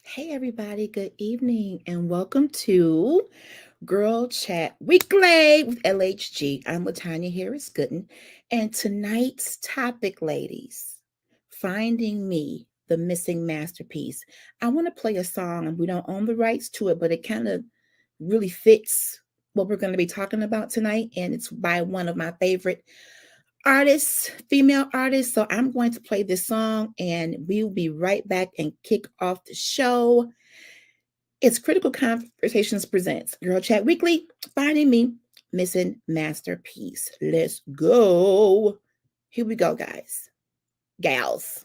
Hey, everybody, good evening, and welcome to Girl Chat Weekly with LHG. I'm Latanya Harris Gooden, and tonight's topic, ladies, finding me, the missing masterpiece. I want to play a song, and we don't own the rights to it, but it kind of really fits what we're going to be talking about tonight, and it's by one of my favorite artists, female artists. So I'm going to play this song, and we will be right back and kick off the show. It's Critical Conversations presents Girl Chat Weekly, Finding Me, Missing Masterpiece. Let's go. Here we go, guys. Gals.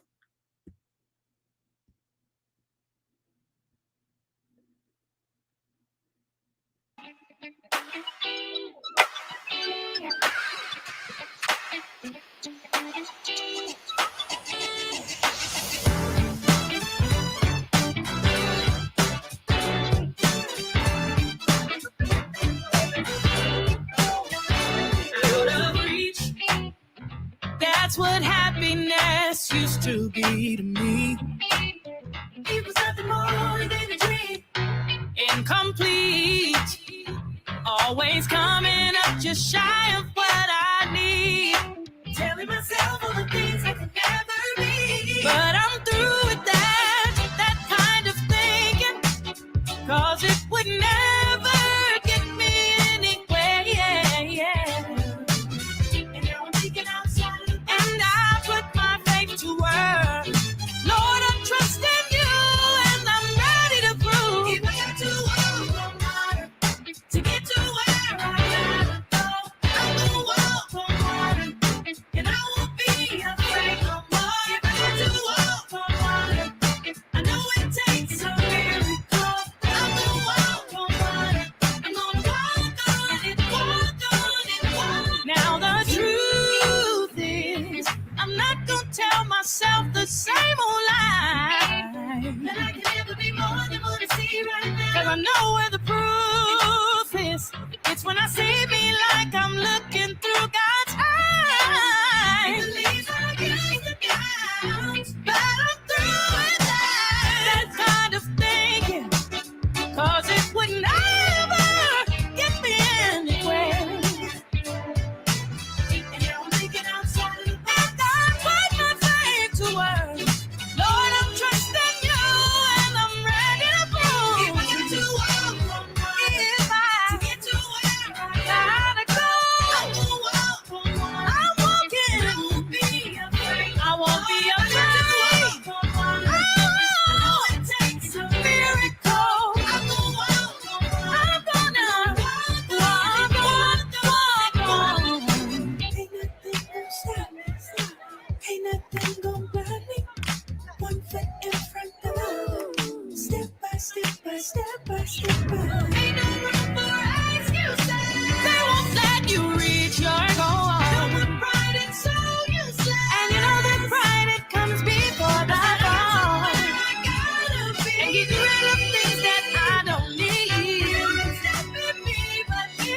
Out of reach, that's what happiness used to be to me. It was nothing more than a dream, incomplete. Always coming up just shy of what I need. Telling myself all the things I could never be. But I'm through with that kind of thinking. Cause it would never get me anywhere. And now I'm thinking outside of the box. And I put my faith to work. Lord, I'm trusting you and I'm ready to prove. If I got to walk on water to get to where I gotta go, I'm gonna walk on water and I won't be afraid no more. If I got to walk on water, I know it takes a miracle. I'm gonna walk on water. I'm gonna walk on it, walk on it, walk. Now the truth is, I'm not gonna tell myself the same old lie. That I can never be more than what I see right now. Cause I know where the proof is. It's when I see me like I'm looking through God's eyes. It believes I get the guys, but I'm through with that kind of thinking. Cause it would never get me anywhere. And now I'm thinking outside of the box. And I put my faith to work. Lord, I'm trusting you and I'm ready to prove. If I got to walk on water, if I to get to where I gotta go, I'm gonna walk on water. I'm walking. I won't be afraid. I won't be afraid. I got to walk on water. I know it takes a miracle. I'm gonna walk on water. I'm gonna walk on. Ain't nothing gonna stop me. Ain't nothing gonna block me. One foot in front of the other. Step by step by step by step by. Ain't no room for excuses. They won't let you reach your goal. No one pride and so useless. And you know that pride, it comes before the fall. I gotta be. And get rid of things that I don't need. Step in me, but me.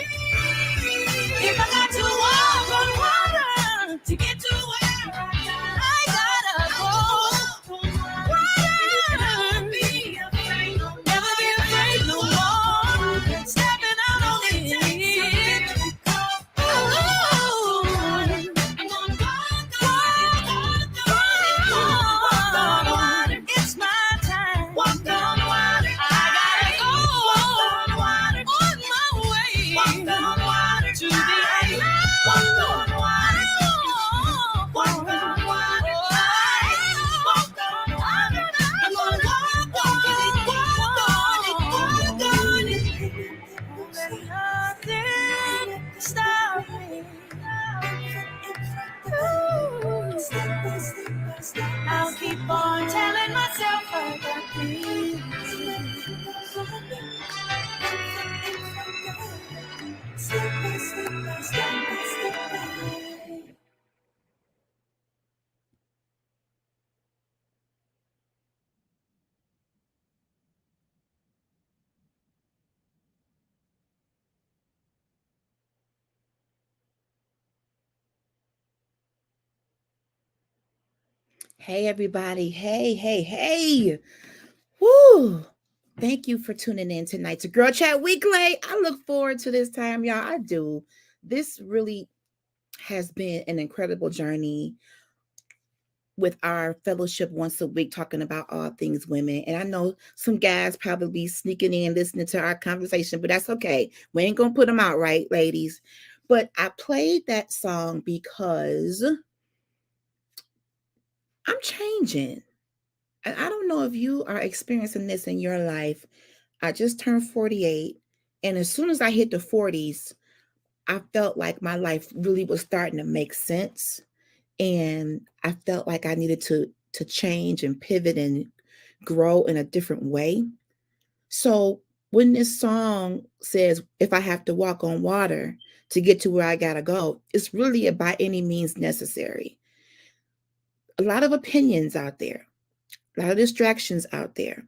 If I got to walk on water to get to where I gotta go. Water. Never be afraid no more. Stepping out on it. Ooh. I'm gonna walk on water. It's my time. Walk on water. I gotta go. Walk on water. On my way. Walk on water. To the end. Walk on water. Walk on water. Walk on water. I'm gonna walk on it. Walk on it. Walk on it. Let nothing stop me. Ooh. I'll keep on telling myself I got this. Step by step by step by step by. Hey, everybody. Hey, hey, hey. Woo! Thank you for tuning in tonight to Girl Chat Weekly. I look forward to this time, y'all. I do. This really has been an incredible journey with our fellowship once a week, talking about all things women. And I know some guys probably sneaking in listening to our conversation, but that's okay. We ain't gonna put them out, right, ladies? But I played that song because I'm changing. And I don't know if you are experiencing this in your life. I just turned 48. And as soon as I hit the 40s, I felt like my life really was starting to make sense. And I felt like I needed to change and pivot and grow in a different way. So when this song says, if I have to walk on water to get to where I gotta go, it's really a by any means necessary. A lot of opinions out there, a lot of distractions out there,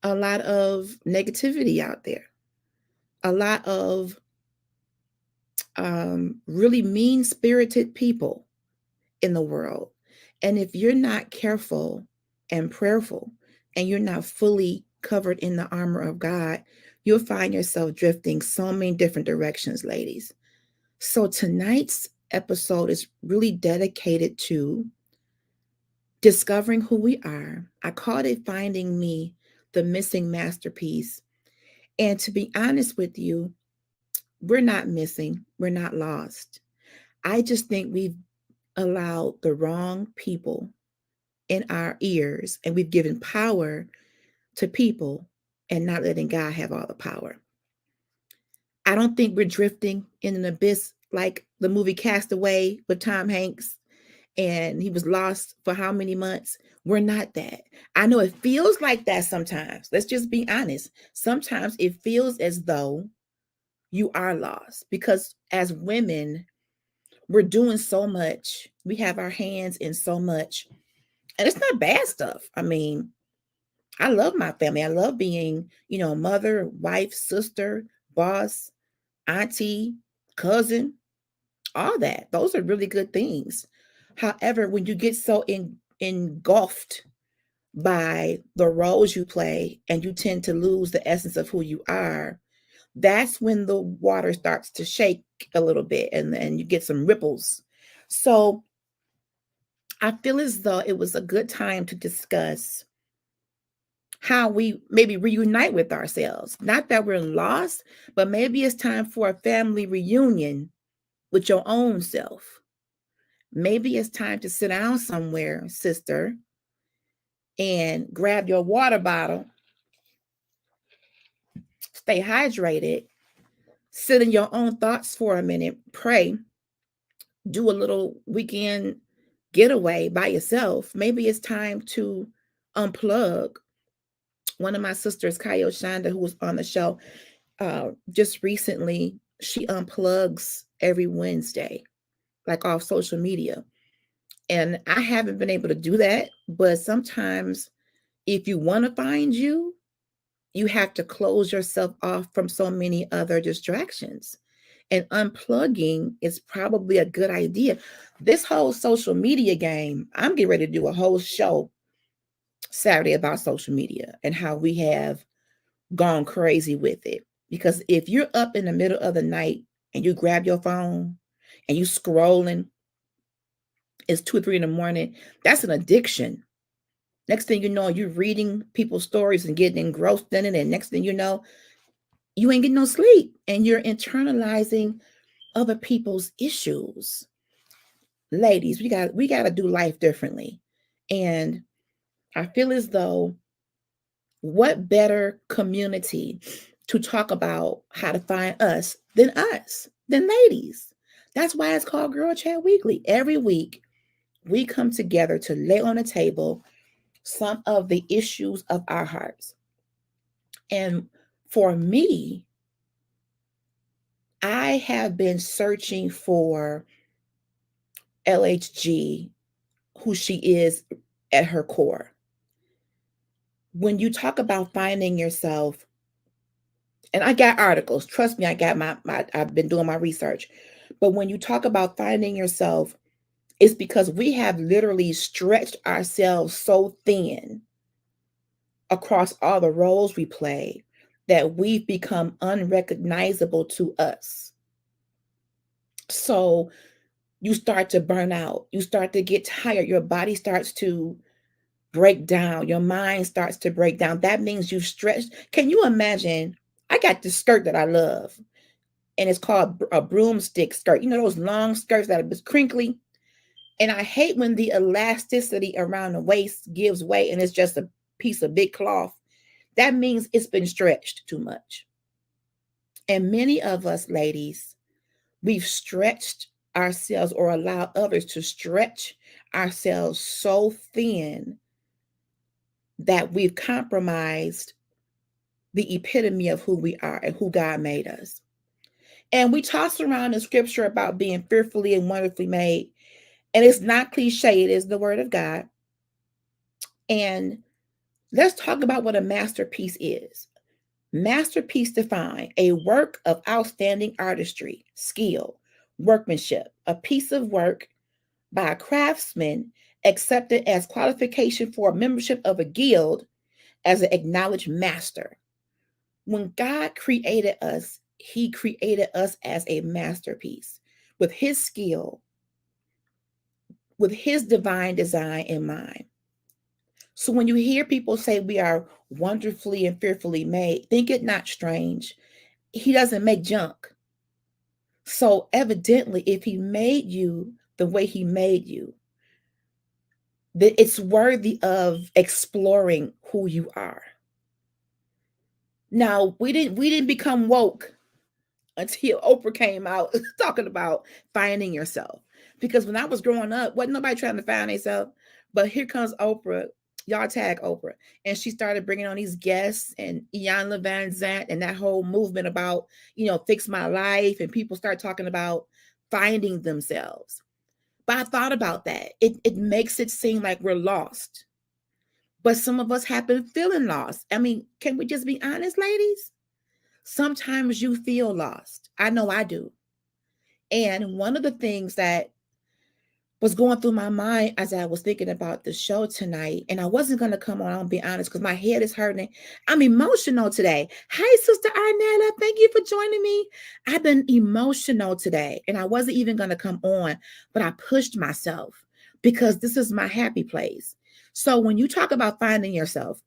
a lot of negativity out there, a lot of really mean spirited people in the world. And if you're not careful and prayerful and you're not fully covered in the armor of God, you'll find yourself drifting so many different directions, ladies. So tonight's episode is really dedicated to discovering who we are. I called it Finding Me, the Missing Masterpiece. And to be honest with you, we're not missing, we're not lost. I just think we've allowed the wrong people in our ears and we've given power to people and not letting God have all the power. I don't think we're drifting in an abyss like the movie Castaway with Tom Hanks and he was lost for how many months. We're not that. I know it feels like that sometimes. Let's just be honest. Sometimes it feels as though you are lost because as women, we're doing so much. We have our hands in so much. And it's not bad stuff. I mean, I love my family. I love being, mother, wife, sister, boss, auntie, cousin, all that. Those are really good things. However, when you get so engulfed by the roles you play and you tend to lose the essence of who you are, that's when the water starts to shake a little bit and you get some ripples. So I feel as though it was a good time to discuss how we maybe reunite with ourselves. Not that we're lost, but maybe it's time for a family reunion with your own self. Maybe it's time to sit down somewhere, sister, and grab your water bottle, stay hydrated, sit in your own thoughts for a minute, pray, do a little weekend getaway by yourself. Maybe it's time to unplug. One of my sisters, Kayo Shonda, who was on the show just recently, she unplugs every Wednesday, like off social media. And I haven't been able to do that. But sometimes, if you want to find you have to close yourself off from so many other distractions. And unplugging is probably a good idea. This whole social media game, I'm getting ready to do a whole show Saturday about social media and how we have gone crazy with it. Because if you're up in the middle of the night and you grab your phone and you scrolling, it's 2 or 3 in the morning, that's an addiction. Next thing you know, you're reading people's stories and getting engrossed in it. And next thing you know, you ain't getting no sleep and you're internalizing other people's issues. Ladies, we got to do life differently. And I feel as though what better community to talk about how to find us, than ladies. That's why it's called Girl Chat Weekly. Every week, we come together to lay on the table some of the issues of our hearts. And for me, I have been searching for LHG, who she is at her core. When you talk about finding yourself, and I got articles, trust me, I got I've been doing my research. But when you talk about finding yourself, it's because we have literally stretched ourselves so thin across all the roles we play that we've become unrecognizable to us. So you start to burn out, you start to get tired, your body starts to break down, your mind starts to break down. That means you've stretched. Can you imagine? I got this skirt that I love, and it's called a broomstick skirt. You know those long skirts that are crinkly? And I hate when the elasticity around the waist gives way and it's just a piece of big cloth. That means it's been stretched too much. And many of us, ladies, we've stretched ourselves or allowed others to stretch ourselves so thin that we've compromised the epitome of who we are and who God made us. And we toss around in scripture about being fearfully and wonderfully made. And it's not cliche, it is the word of God. And let's talk about what a masterpiece is. Masterpiece defined a work of outstanding artistry, skill, workmanship, a piece of work by a craftsman accepted as qualification for membership of a guild as an acknowledged master. When God created us, he created us as a masterpiece with his skill, with his divine design in mind. So when you hear people say we are wonderfully and fearfully made, think it not strange. He doesn't make junk. So evidently, if he made you the way he made you, that it's worthy of exploring who you are. Now, we didn't become woke until Oprah came out talking about finding yourself. Because when I was growing up, wasn't nobody trying to find themselves. But here comes Oprah, y'all tag Oprah, and she started bringing on these guests and Iyanla Van Zant and that whole movement about fix my life, and people start talking about finding themselves. But I thought about that. It makes it seem like we're lost, but some of us have been feeling lost. I mean, can we just be honest, ladies? Sometimes you feel lost. I know I do. And one of the things that was going through my mind as I was thinking about the show tonight, and I wasn't going to come on, I'll be honest, because my head is hurting. I'm emotional today. Hi, Sister Arnetta. Thank you for joining me. I've been emotional today, and I wasn't even going to come on, but I pushed myself because this is my happy place. So when you talk about finding yourself,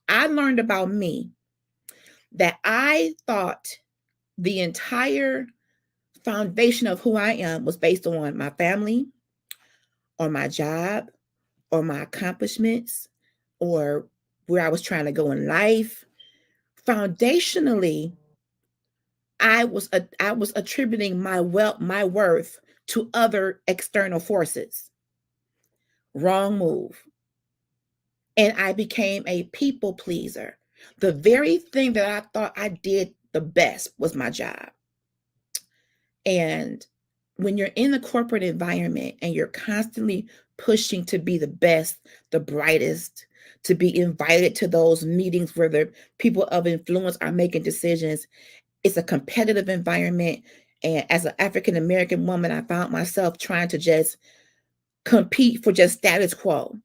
I learned about me that I thought the entire foundation of who I am was based on my family, on my job, or my accomplishments, or where I was trying to go in life. Foundationally, I was attributing my worth to other external forces. Wrong move. And I became a people pleaser. The very thing that I thought I did the best was my job. And when you're in the corporate environment and you're constantly pushing to be the best, the brightest, to be invited to those meetings where the people of influence are making decisions, it's a competitive environment. And as an African American woman, I found myself trying to just compete for just status quo.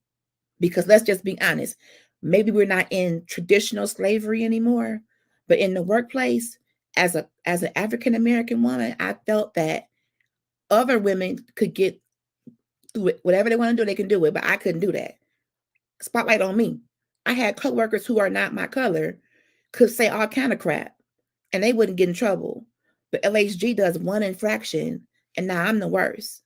Because let's just be honest, maybe we're not in traditional slavery anymore, but in the workplace, as an African American woman, I felt that other women could get through it. Whatever they want to do, they can do it, but I couldn't do that. Spotlight on me. I had coworkers who are not my color could say all kind of crap and they wouldn't get in trouble. But LHG does one infraction and now I'm the worst.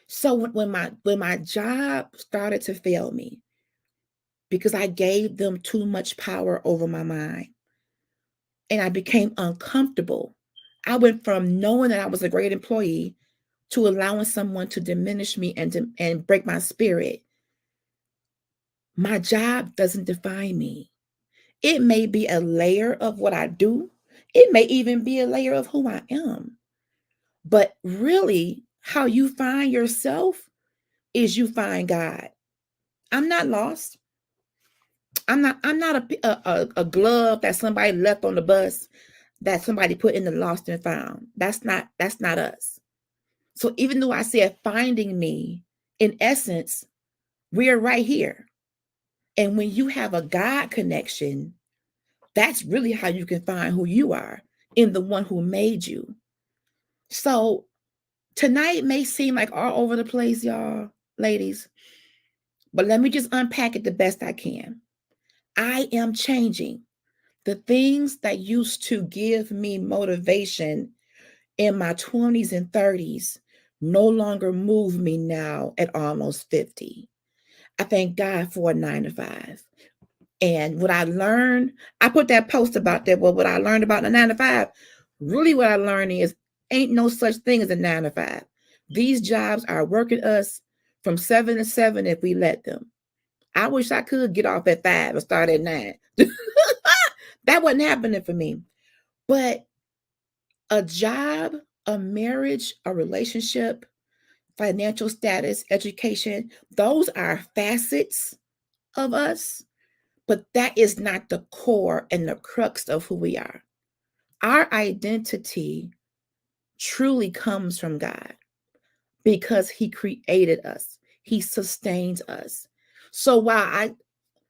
So when my job started to fail me because I gave them too much power over my mind and I became uncomfortable, I went from knowing that I was a great employee to allowing someone to diminish me and break my spirit. My job doesn't define me. It may be a layer of what I do. It may even be a layer of who I am. But really, how you find yourself is you find God. I'm not lost. I'm not a glove that somebody left on the bus that somebody put in the lost and found. That's not us. So even though I said finding me, in essence, we're right here. And when you have a God connection, that's really how you can find who you are in the one who made you. So tonight may seem like all over the place, y'all, ladies, but let me just unpack it the best I can. I am changing. The things that used to give me motivation in my 20s and 30s no longer move me now at almost 50. I thank God for a 9 to 5. And what I learned, I put that post about that. Well, what I learned about the 9 to 5, really what I learned is ain't no such thing as a 9 to 5. These jobs are working us from 7 to 7 if we let them. I wish I could get off at 5 and start at 9. That wasn't happening for me. But a job, a marriage, a relationship, financial status, education, those are facets of us, but that is not the core and the crux of who we are. Our identity truly comes from God because He created us, He sustains us. So while I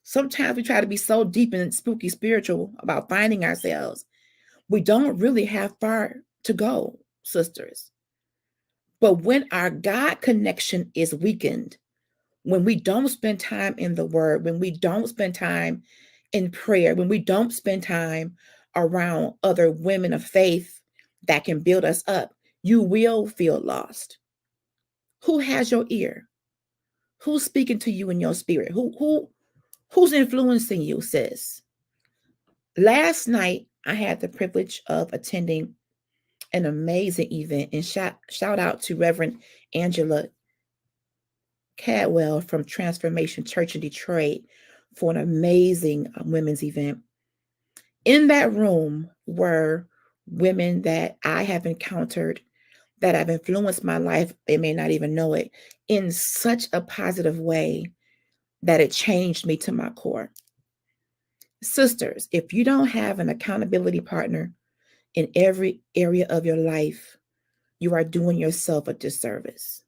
sometimes we try to be so deep and spooky spiritual about finding ourselves, we don't really have far to go, sisters. But when our God connection is weakened, when we don't spend time in the word, when we don't spend time in prayer, when we don't spend time around other women of faith that can build us up, you will feel lost. Who has your ear? Who's speaking to you in your spirit? Who's influencing you, sis? Last night I had the privilege of attending an amazing event, and shout out to Reverend Angela Cadwell from Transformation Church in Detroit for an amazing women's event. In that room were women that I have encountered that have influenced my life. They may not even know it in such a positive way that it changed me to my core. Sisters, if you don't have an accountability partner in every area of your life, you are doing yourself a disservice.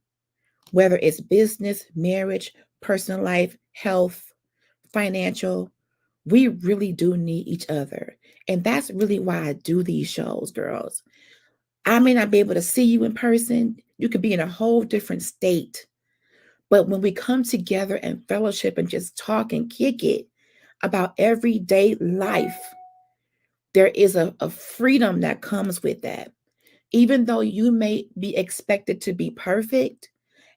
Whether it's business, marriage, personal life, health, financial, we really do need each other. And that's really why I do these shows, girls. I may not be able to see you in person. You could be in a whole different state. But when we come together and fellowship and just talk and kick it about everyday life, there is a freedom that comes with that. Even though you may be expected to be perfect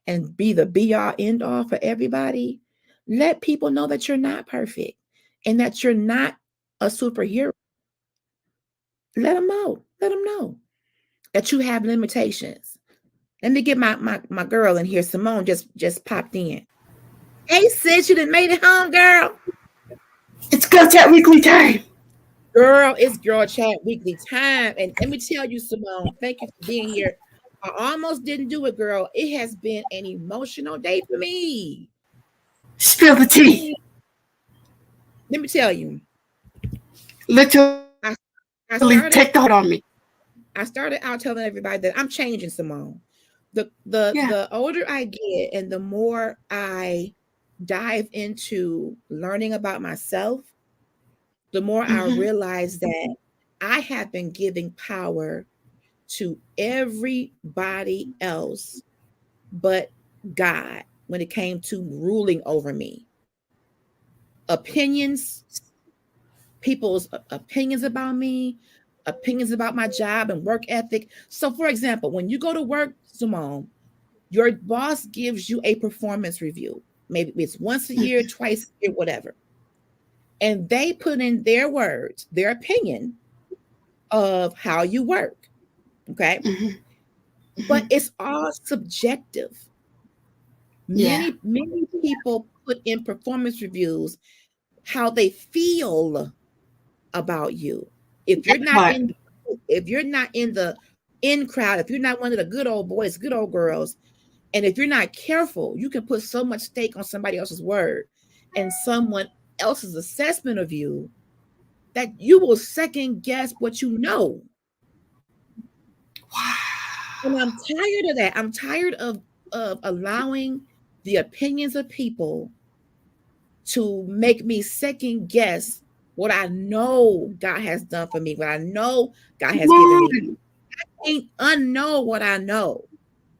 and be the be all end all for everybody, let people know that you're not perfect and that you're not a superhero. Let them know. Let them know that you have limitations. Let me get my girl in here. Simone just popped in. Hey sis, you done made it home, girl. It's GirlChat Weekly time. Girl, it's Girl Chat Weekly time. And let me tell you, Simone, thank you for being here. I almost didn't do it, girl. It has been an emotional day for me. Spill the I tea. mean, let me tell you, Literally I take the hot I on me. started out telling everybody that I'm changing, Simone. The the Yeah. the older I get and the more I dive into learning about myself, the more I Mm-hmm. realize that I have been giving power to everybody else but God when it came to ruling over me. Opinions, people's opinions about me, opinions about my job and work ethic. So, for example, when you go to work, Simone, your boss gives you a performance review. Maybe it's once a year, twice a year, whatever. And they put in their words, their opinion of how you work. Okay. Mm-hmm. But Mm-hmm. it's all subjective. Yeah. Many people put in performance reviews how they feel about you. If you're That not part. in if you're not in the in crowd, if you're not one of the good old boys, good old girls, and if you're not careful, you can put so much stake on somebody else's word and someone else's assessment of you that you will second guess what you know. And I'm tired of that. I'm tired of allowing the opinions of people to make me second guess what I know God has done for me, what I know God Come has given me. on. I can't unknow what I know.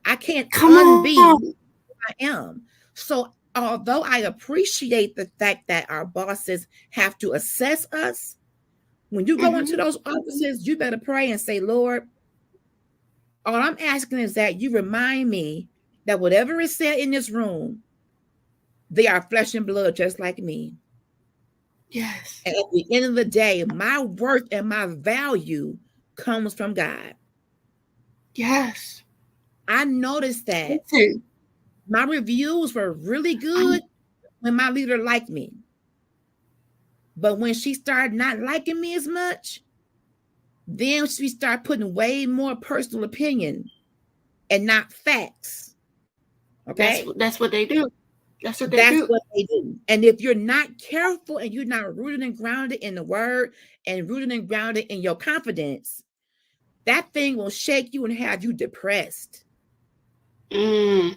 I can't Come unbe on. who I am. So although I appreciate the fact that our bosses have to assess us, when you go into Mm-hmm. those offices, you better pray and say, Lord, all I'm asking is that you remind me that whatever is said in this room, they are flesh and blood just like me. Yes. And at the end of the day, my worth and my value comes from God. Yes. I noticed that Listen, my reviews were really good I'm, when my leader liked me. But when she started not liking me as much, then she started putting way more personal opinion and not facts. Okay? that's what they do. That's what they That's do. what they do. And if you're not careful and you're not rooted and grounded in the word and rooted and grounded in your confidence, that thing will shake you and have you depressed. Mm,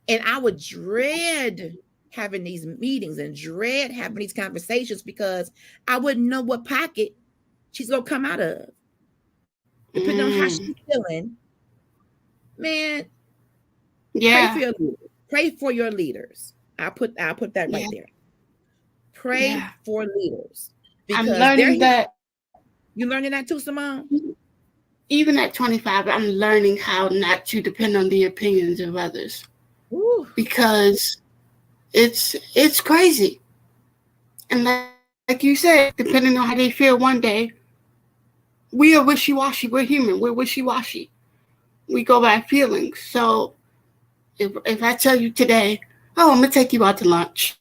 And I would dread having these meetings and dread having these conversations because I wouldn't know what pocket she's gonna come out of. Depending on how mm. she's feeling, man, pray for Yeah. your leaders. Pray for your leaders. I'll put that right Yeah. there. Pray Yeah. for leaders I'm because they're learning here. that You learning that too, Simone? even at 25, I'm learning how not to depend on the opinions of others Ooh, because it's crazy. And like you said, depending on how they feel one day, we are wishy washy. We're human. We're wishy washy. We go by feelings. So if I tell you today, oh, I'm gonna take you out to lunch.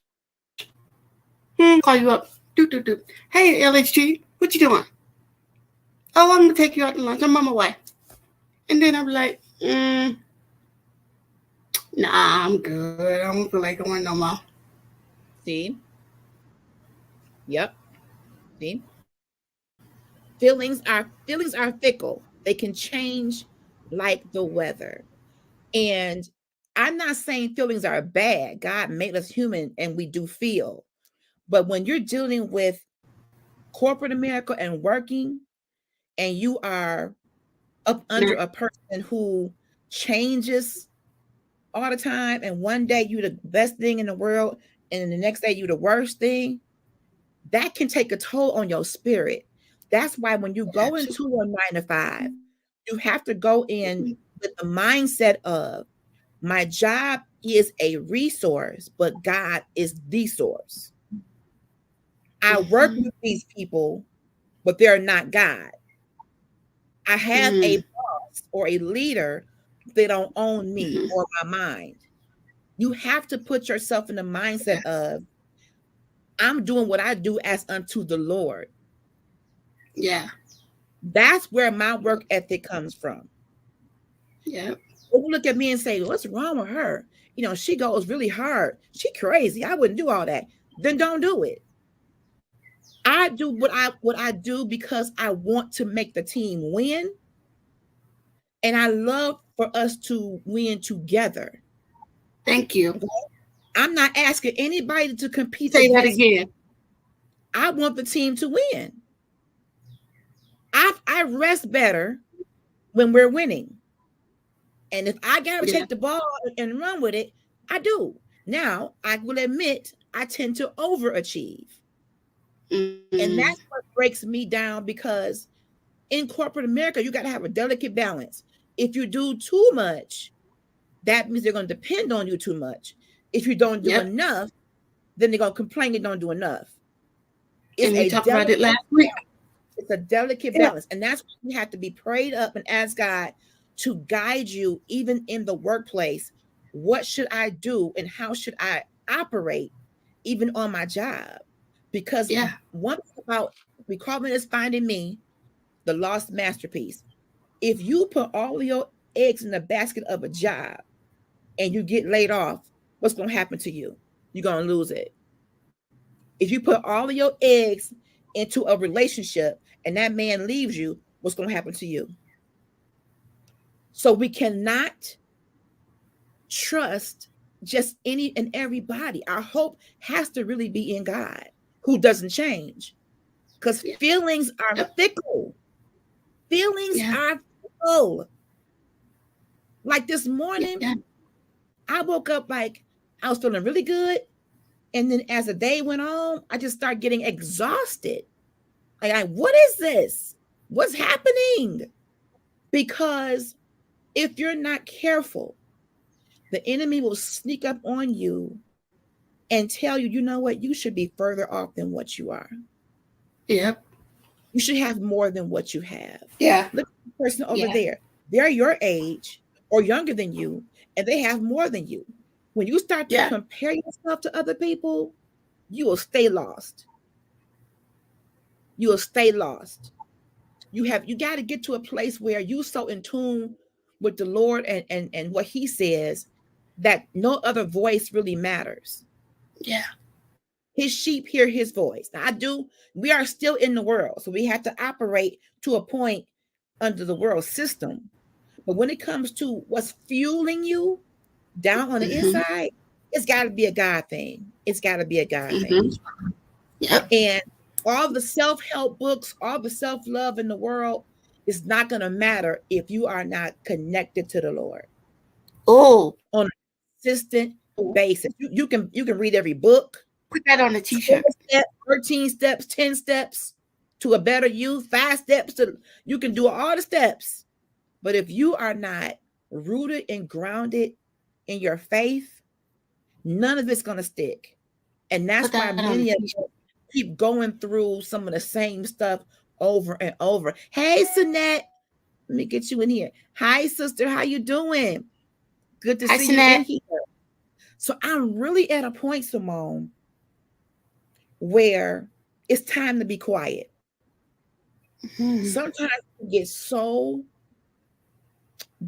Call you up. Do. Hey, LHG, what you doing? Oh, I'm gonna take you out to lunch. I'm on my way. And then I'm like, nah, I'm good. I don't feel like going no more. see, yep, see. Feelings are fickle. They can change like the weather. And I'm not saying feelings are bad. God made us human and we do feel. But when you're dealing with corporate America and working, and you are up under a person who changes all the time, and one day you're the best thing in the world, and the next day you're the worst thing, that can take a toll on your spirit. That's why when you go into a 9 to 5, you have to go in with the mindset of my job is a resource, but God is the source. I work Mm-hmm. with these people, but they're not God. I have a Mm, boss or a leader, they don't own me mm-hmm. or my mind. You have to put yourself in the Yeah. mindset of I'm doing what I do as unto the Lord. Yeah. That's where my work ethic comes from. Yeah. People look at me and say, what's wrong with her? She goes really hard. She crazy. I wouldn't do all that. Then don't do it. I do what I do because I want to make the team win. And I love for us to win together. Thank you. Okay? I'm not asking anybody to compete Say that against me. again. I want the team to win. I rest better when we're winning. And if I gotta Yeah. take the ball and run with it, I do. Now I will admit I tend to overachieve. Mm, And that's what breaks me down because in corporate America, you got to have a delicate balance. If you do too much, that means they're going to depend on you too much. If you don't do yep. enough, then they're going to complain you don't do enough. It's And we a talked about it delicate last week. It's a delicate Yeah. balance. And that's why you have to be prayed up and ask God to guide you even in the workplace. What should I do and how should I operate even on my job? Because Yeah. one thing about recruitment is finding me, the lost masterpiece. If you put all of your eggs in the basket of a job and you get laid off, what's going to happen to you? You're going to lose it. If you put all of your eggs into a relationship and that man leaves you, what's going to happen to you? So we cannot trust just any and everybody. Our hope has to really be in God, who doesn't change. Because Yeah. feelings are Yep. fickle. Feelings Yeah. are fickle. Like this Yeah. morning, I woke up like I was feeling really good. And then as the day went on, I just started getting exhausted. Like, what is this? What's happening? Because if you're not careful, the enemy will sneak up on you and tell you, you know what, you should be further off than what you are. Yep. You should have more than what you have. Yeah. Look at the person over Yeah. there. They're your age or younger than you, and they have more than you. When you start to Yeah. compare yourself to other people, you will stay lost. You will stay lost. You got to get to a place where you so in tune with the Lord and what he says that no other voice really matters. Yeah. His sheep hear his voice. Now, we are still in the world, so we have to operate to a point under the world system. But when it comes to what's fueling you down on the Mm-hmm. inside, it's got to be a God thing. It's got to be a God thing. Mm-hmm. Yep. And all the self-help books, all the self-love in the world is not going to matter if you are not connected to the Lord Oh, on a consistent basis. You can read every book, put that on a 12 t-shirt. steps, 13 steps, 10 steps to a better you, 5 steps to you can do all the steps. But if you are not rooted and grounded in your faith, none of it's going to stick. And Put that's that why on a many of t-shirt. us keep going through some of the same stuff over and over. Hey, Sinette, let me get you in here. Hi, sister, how you doing? Good to Hi, see you in Sinette. here. So I'm really at a point, Simone, where it's time to be quiet. Mm-hmm. Sometimes you get so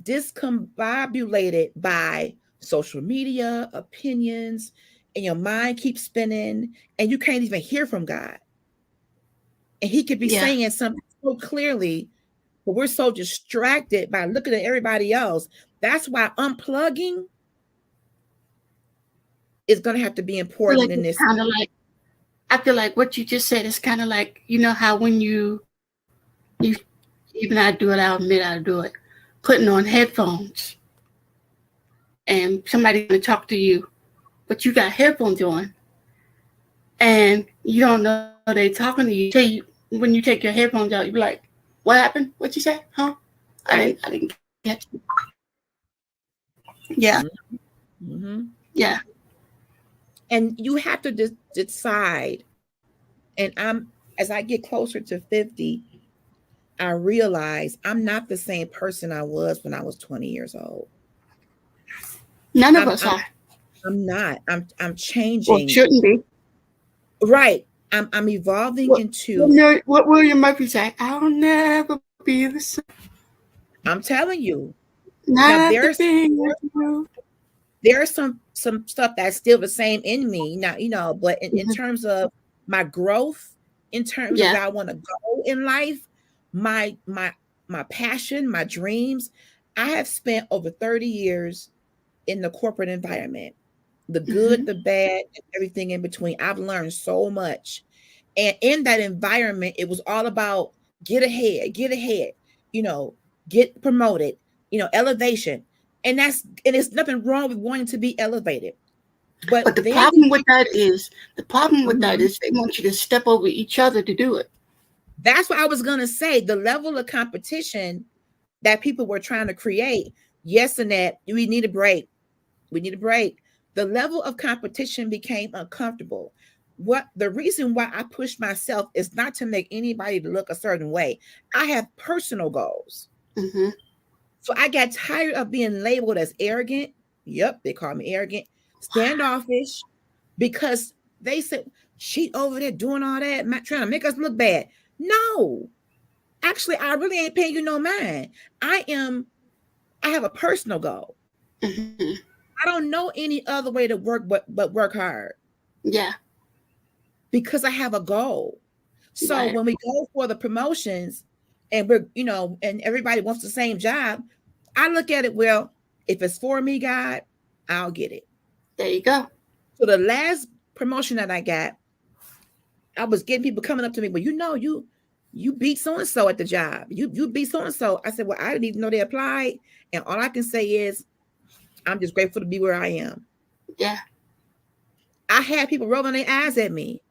discombobulated by social media, opinions, and your mind keeps spinning, and you can't even hear from God. And he could be Yeah. saying something so clearly, but we're so distracted by looking at everybody else. That's why unplugging is going to have to be I feel like important in it's this. kind of like, I feel like what you just said is kind of like, you know how when you even I do it, I'll admit I do it, putting on headphones and somebody's gonna talk to you, but you got headphones on and you don't know they talking to you. Tell you when you take your headphones out, you be like, "What happened? What you say? Huh? Right. I didn't get you." Yeah, Mm-hmm. yeah, And you have to decide. And as I get closer to 50, I realize I'm not the same person I was when I was 20 years old. none of I'm us I'm are. I'm not. I'm Well, changing. shouldn't be. Right. I'm evolving into. What William Murphy say? I'll never be the same. I'm telling you. Not Now after being with you. there's some stuff that's still the same in me. Now, but in Mhm. terms of my growth, in terms of Yeah. where I want to go in life, my passion, my dreams, I have spent over 30 years in the corporate environment. The good, Hmm. the bad, and everything in between. I've learned so much. And in that environment, it was all about get ahead, you know, get promoted, elevation. And it's nothing wrong with wanting to be elevated. But But the then we problem with that is Mhm. they want you to step over each other to do it. That's what I was gonna say. The level of competition that people were trying to create, yes, and that we need a break. We need a break. The level of competition became uncomfortable. What the reason why I push myself is not to make anybody to look a certain way. I have personal goals. Hmm. So I got tired of being labeled as arrogant. Yep, they call me arrogant, standoffish, because they said she over there doing all that, trying to make us look bad. No, actually, I really ain't paying you no mind. I have a personal goal. Hmm. I don't know any other way to work but work hard Yeah. because I have a goal. So Right. when we go for the promotions and we're, and everybody wants the same job, I look at it, well, if it's for me, God, I'll get it. There you go. So the last promotion that I got, I was getting people coming up to me, but you beat so and so at the job. You beat so and so. I said, well, I didn't even know they applied, and all I can say is I'm just grateful to be where I am. Yeah. I had people rolling their eyes at me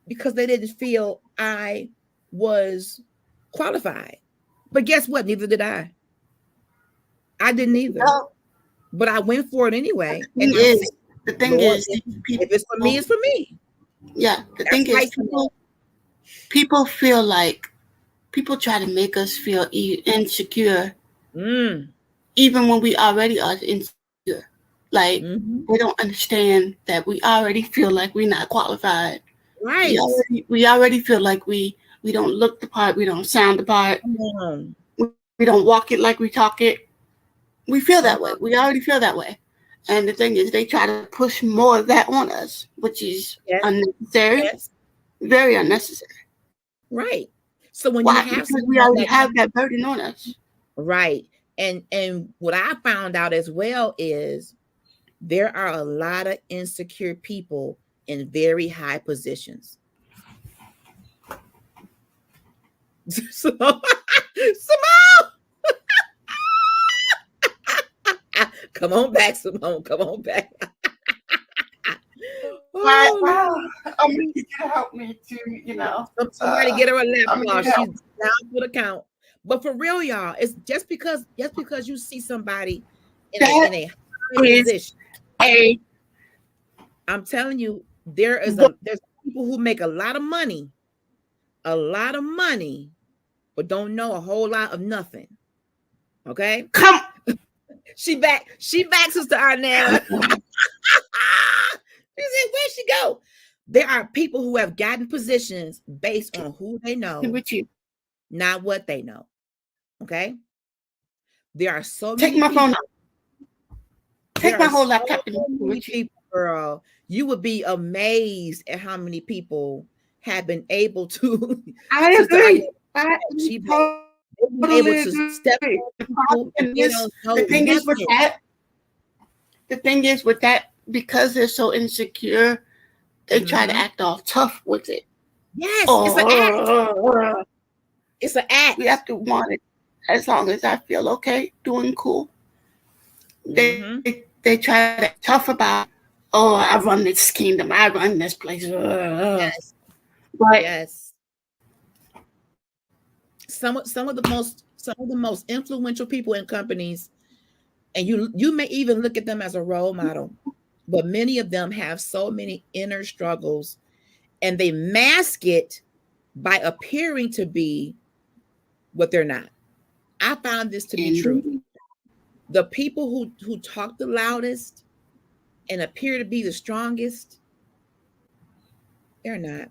because they didn't feel I was qualified. But guess what? Neither did I. I didn't either. Well, But I went for it anyway. the And thing I said, is, the thing Lord, is, these if it's for me, people. it's for me. Yeah. The That's thing is, right. Chanel. people feel like people try to make us feel insecure, Mm, even when we already are insecure. Like hmm. they don't understand that we already feel like we're not qualified. Right. We already feel like we don't look the part, we don't sound the part, Come on. we don't walk it like we talk it. We feel that way. Come We on. already feel that way. And the thing is, they try to push more of that on us, which is Yes. unnecessary, Yes. very unnecessary. Right. So when you Why? have Because we someone already that have that burden on us. right, and what I found out as well is there are a lot of insecure people in very high positions. So, Simone, come on back, Simone. Come on back. Why? Oh Wow. Lord. I'm gonna need you to help me to, Somebody get her a lap I'm gonna need gloss. She's help. down for the count. But for real, y'all, it's just because you see somebody That in a high is position, a I'm telling you, there's people who make a lot of money, but don't know a whole lot of nothing. Okay, come. she back, Sister Arnell. She said, where'd she go? There are people who have gotten positions based on who they know, With you. not what they know. Okay. There are so Take many my phone people. out. There Take are my whole so laptop and many with you. people, girl. You would be amazed at how many people have been able to, I Sister Arnett, agree. I she totally they've been agree. able to The step problem on is, people and they don't the know thing is with nothing. that, the thing is with that, because they're so insecure, they try to Hmm. act all tough with it. Yes, it's an act. Oh, It's an we act. have to want it. As long as I feel okay, doing cool, Hmm. they try to act tough about. Oh, I run this kingdom. I run this place. Yes, But yes. Some of the most influential people in companies, and you may even look at them as a role model, but many of them have so many inner struggles, and they mask it by appearing to be what they're not. I found this to be true. indeed, The people who talk the loudest and appear to be the strongest, they're not.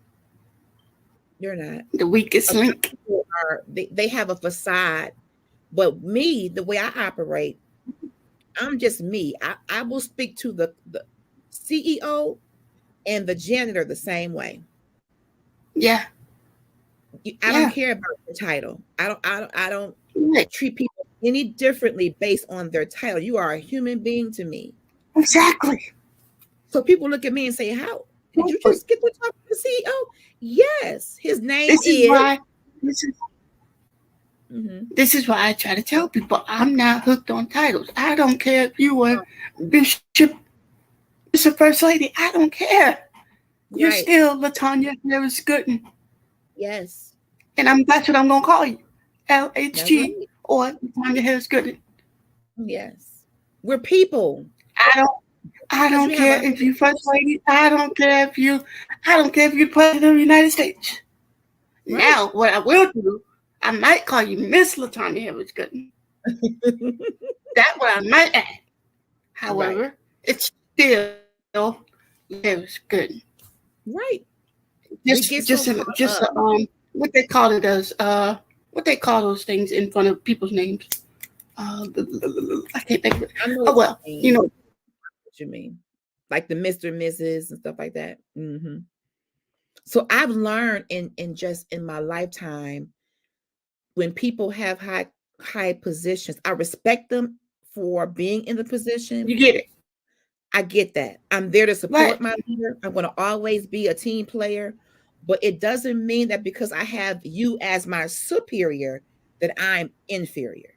They're not. the weakest A lot link. of people they have a facade, but me, the way I operate, I'm just me. I will speak to the CEO and the janitor the same way. Yeah, I yeah. don't care about the title. I don't Right. treat people any differently based on their title. You are a human being to me. Exactly. So people look at me and say, "How did you Exactly. just get to talk to the CEO?" Yes, his name This is is. why. This is Mhm. This is why I try to tell people I'm not hooked on titles. I don't care if you were Bishop, Bishop First Lady. I don't care. You're Right. still Latanya Harris Gooden, Yes. and that's what I'm gonna call you, That's LHG right. or Latanya Harris Gooden. Yes. We're people, I don't. I because don't you have a care if you First Lady. I don't care if you. I don't care if you're President of the United States. right. Now, what I will do, I might call you Miss Latanya Harris Gooden. That's what I might add. Right. However, it's still Harris Gooden. Right. We Just get just so an, caught just up. what they call it as what they call those things in front of people's names. I can't think of it. I know Oh what well, you you mean. know. What you mean. Like the Mr. and Mrs. and stuff like that. Hmm. So I've learned in just in my lifetime, when people have high positions, I respect them for being in the position, You get it. I get that. I'm there to support Right. my leader. I'm going to always be a team player, but it doesn't mean that because I have you as my superior that I'm inferior.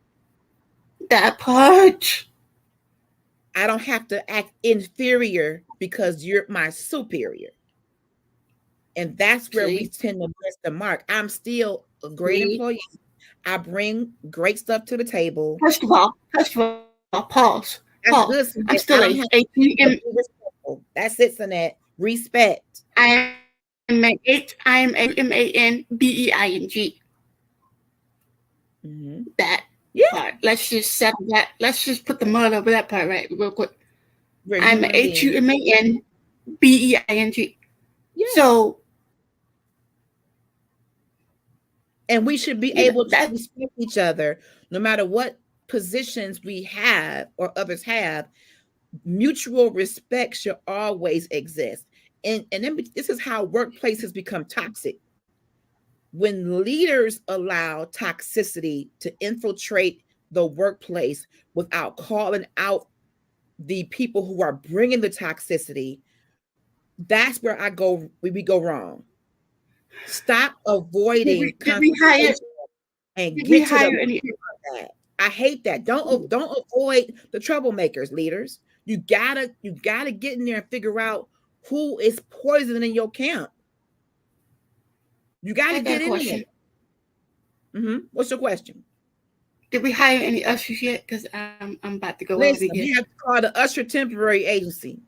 That part. I don't have to act inferior because you're my superior. And that's where we See, tend to miss the mark. I'm still a great see. employee. I bring great stuff to the table. First of all, pause. Pause. That's I'm good, still Sinette. a I don't have ATM. to be respectful. That's it, Sinette. Respect. I am a UMANBEING. Hmm. That Yeah, part. Let's just settle that. Let's just put the mud over that part right real quick. we're I'm human beings. HUMANBEING. Yes. So And we should be able to that's respect each other no matter what positions we have or others have. Mutual respect should always exist. And then this is how workplaces become toxic. When leaders allow toxicity to infiltrate the workplace without calling out the people who are bringing the toxicity, that's where we go wrong. Stop avoiding did we hire confrontation and did we get to the hire any that. I hate that. Don't avoid the troublemakers, leaders. You gotta get in there and figure out who is poisoning your camp. You got to I got get a in there. question. What's your question? Did we hire any ushers yet? Because I'm about to go over Listen, again. we have to call the Usher Temporary Agency.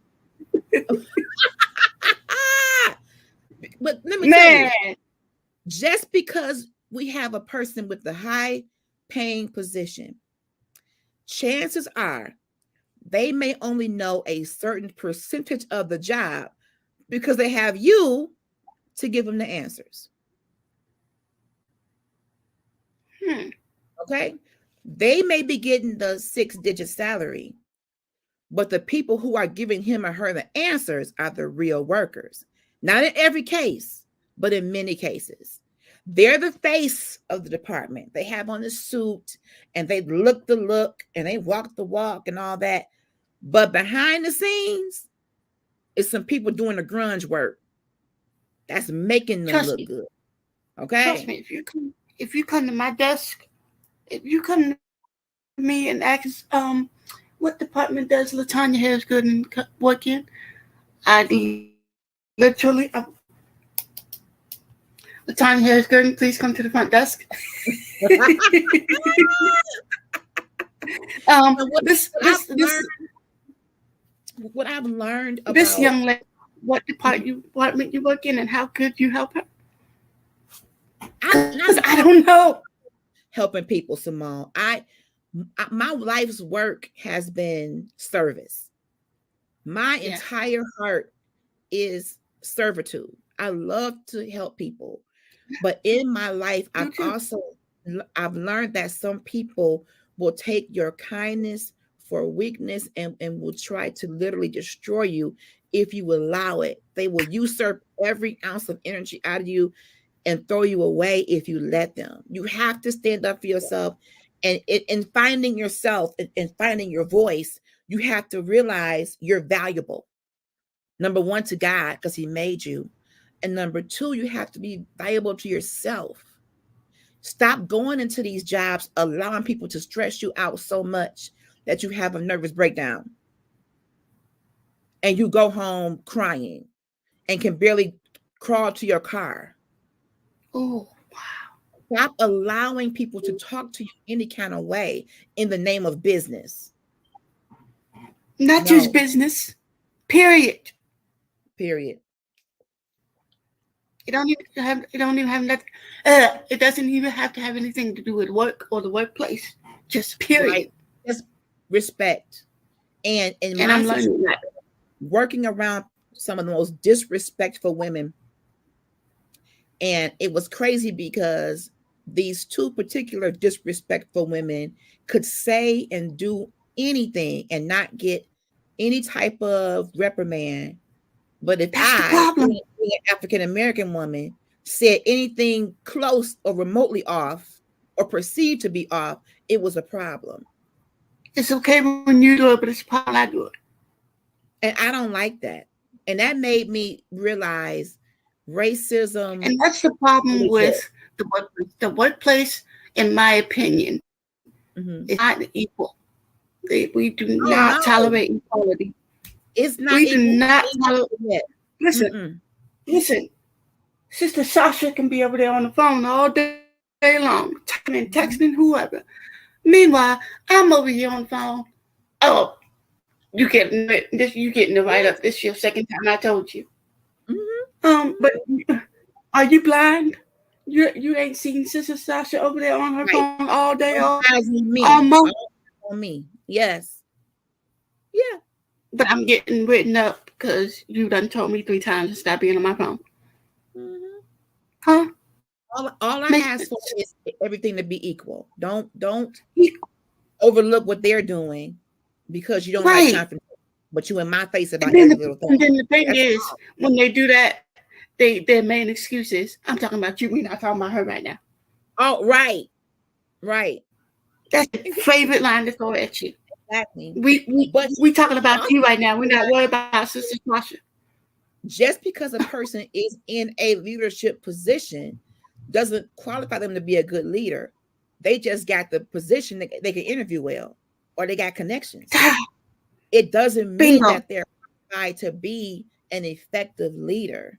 But let me tell you, Man, just because we have a person with a high paying position, chances are they may only know a certain percentage of the job because they have you to give them the answers. hmm, Okay. They may be getting the 6-digit salary, but the people who are giving him or her the answers are the real workers. Not in every case, but in many cases. They're the face of the department. They have on the suit and they look the look and they walk the walk and all that. But behind the scenes is some people doing the grunge work that's making them trust look me. good. Trust Okay. me. If you come to my desk, if you come to me and ask, what department does Latanya Harris good and work in? I literally, Latanya Harris good, please come to the front desk. And what I've learned, what I've learned this about, young lady, what department you work in, and how could you help her? Because I'm I don't know. helping people, Simone. My life's work has been service. My Yeah, entire heart is servitude. I love to help people. But in my life, do too. I've learned that some people will take your kindness for weakness and will try to literally destroy you if you allow it. They will usurp every ounce of energy out of you and throw you away if you let them. You have to stand up for yourself. And in finding yourself and finding your voice, you have to realize you're valuable. Number one, to God, because He made you. And number two, you have to be valuable to yourself. Stop going into these jobs, allowing people to stress you out so much that you have a nervous breakdown and you go home crying and can barely crawl to your car. Oh, Stop allowing people to talk to you any kind of way in the name of business. not just No, business. Period. period. It don't even have nothing. It doesn't even have to have anything to do with work or the workplace. Just period. Right? Just respect. And in And my I'm situation, learning that. working around some of the most disrespectful women, and it was crazy because these two particular disrespectful women could say and do anything and not get any type of reprimand. But if That's the being problem. an African American woman, said anything close or remotely off or perceived to be off, it was a problem. It's okay when you do it, but it's a problem when I do it. And I don't like that. And that made me realize racism And that's the problem really good. with the workplace. The workplace, in my opinion, is Hmm. not equal. We do Oh not no, tolerate equality. it's not We do equal. not Ain't tolerate. happened yet. Listen, Mm-mm. listen. Sister Sasha can be over there on the phone all day long, typing and texting Mhm. whoever. Meanwhile, I'm over here on the phone. Oh, you getting it? This you getting the write up? Yes. This your second time I told you. Hmm. But are you blind? You ain't seen Sister Sasha over there on her Right. phone all day, All eyes on all me. month. All eyes on me. Yes. Yeah. But I'm getting written up because you done told me 3 times to stop being on my phone. Hmm. Huh? All I Make ask for sense. is everything to be equal. Don't overlook what they're doing because you don't like Right. confrontation, but you in my face about every little thing. And then the thing That's is, when they do that, their main excuse is, "I'm talking about you. We're not talking about her right now." oh right, right. That's your Exactly. favorite line to throw at you. Exactly. We we But we talking you about also you right now. We're not realize worried about Sister Sasha. just because a person is in a leadership position doesn't qualify them to be a good leader. They just got the position that they can interview well, or they got connections. It doesn't mean Bingo. that they're qualified to be an effective leader.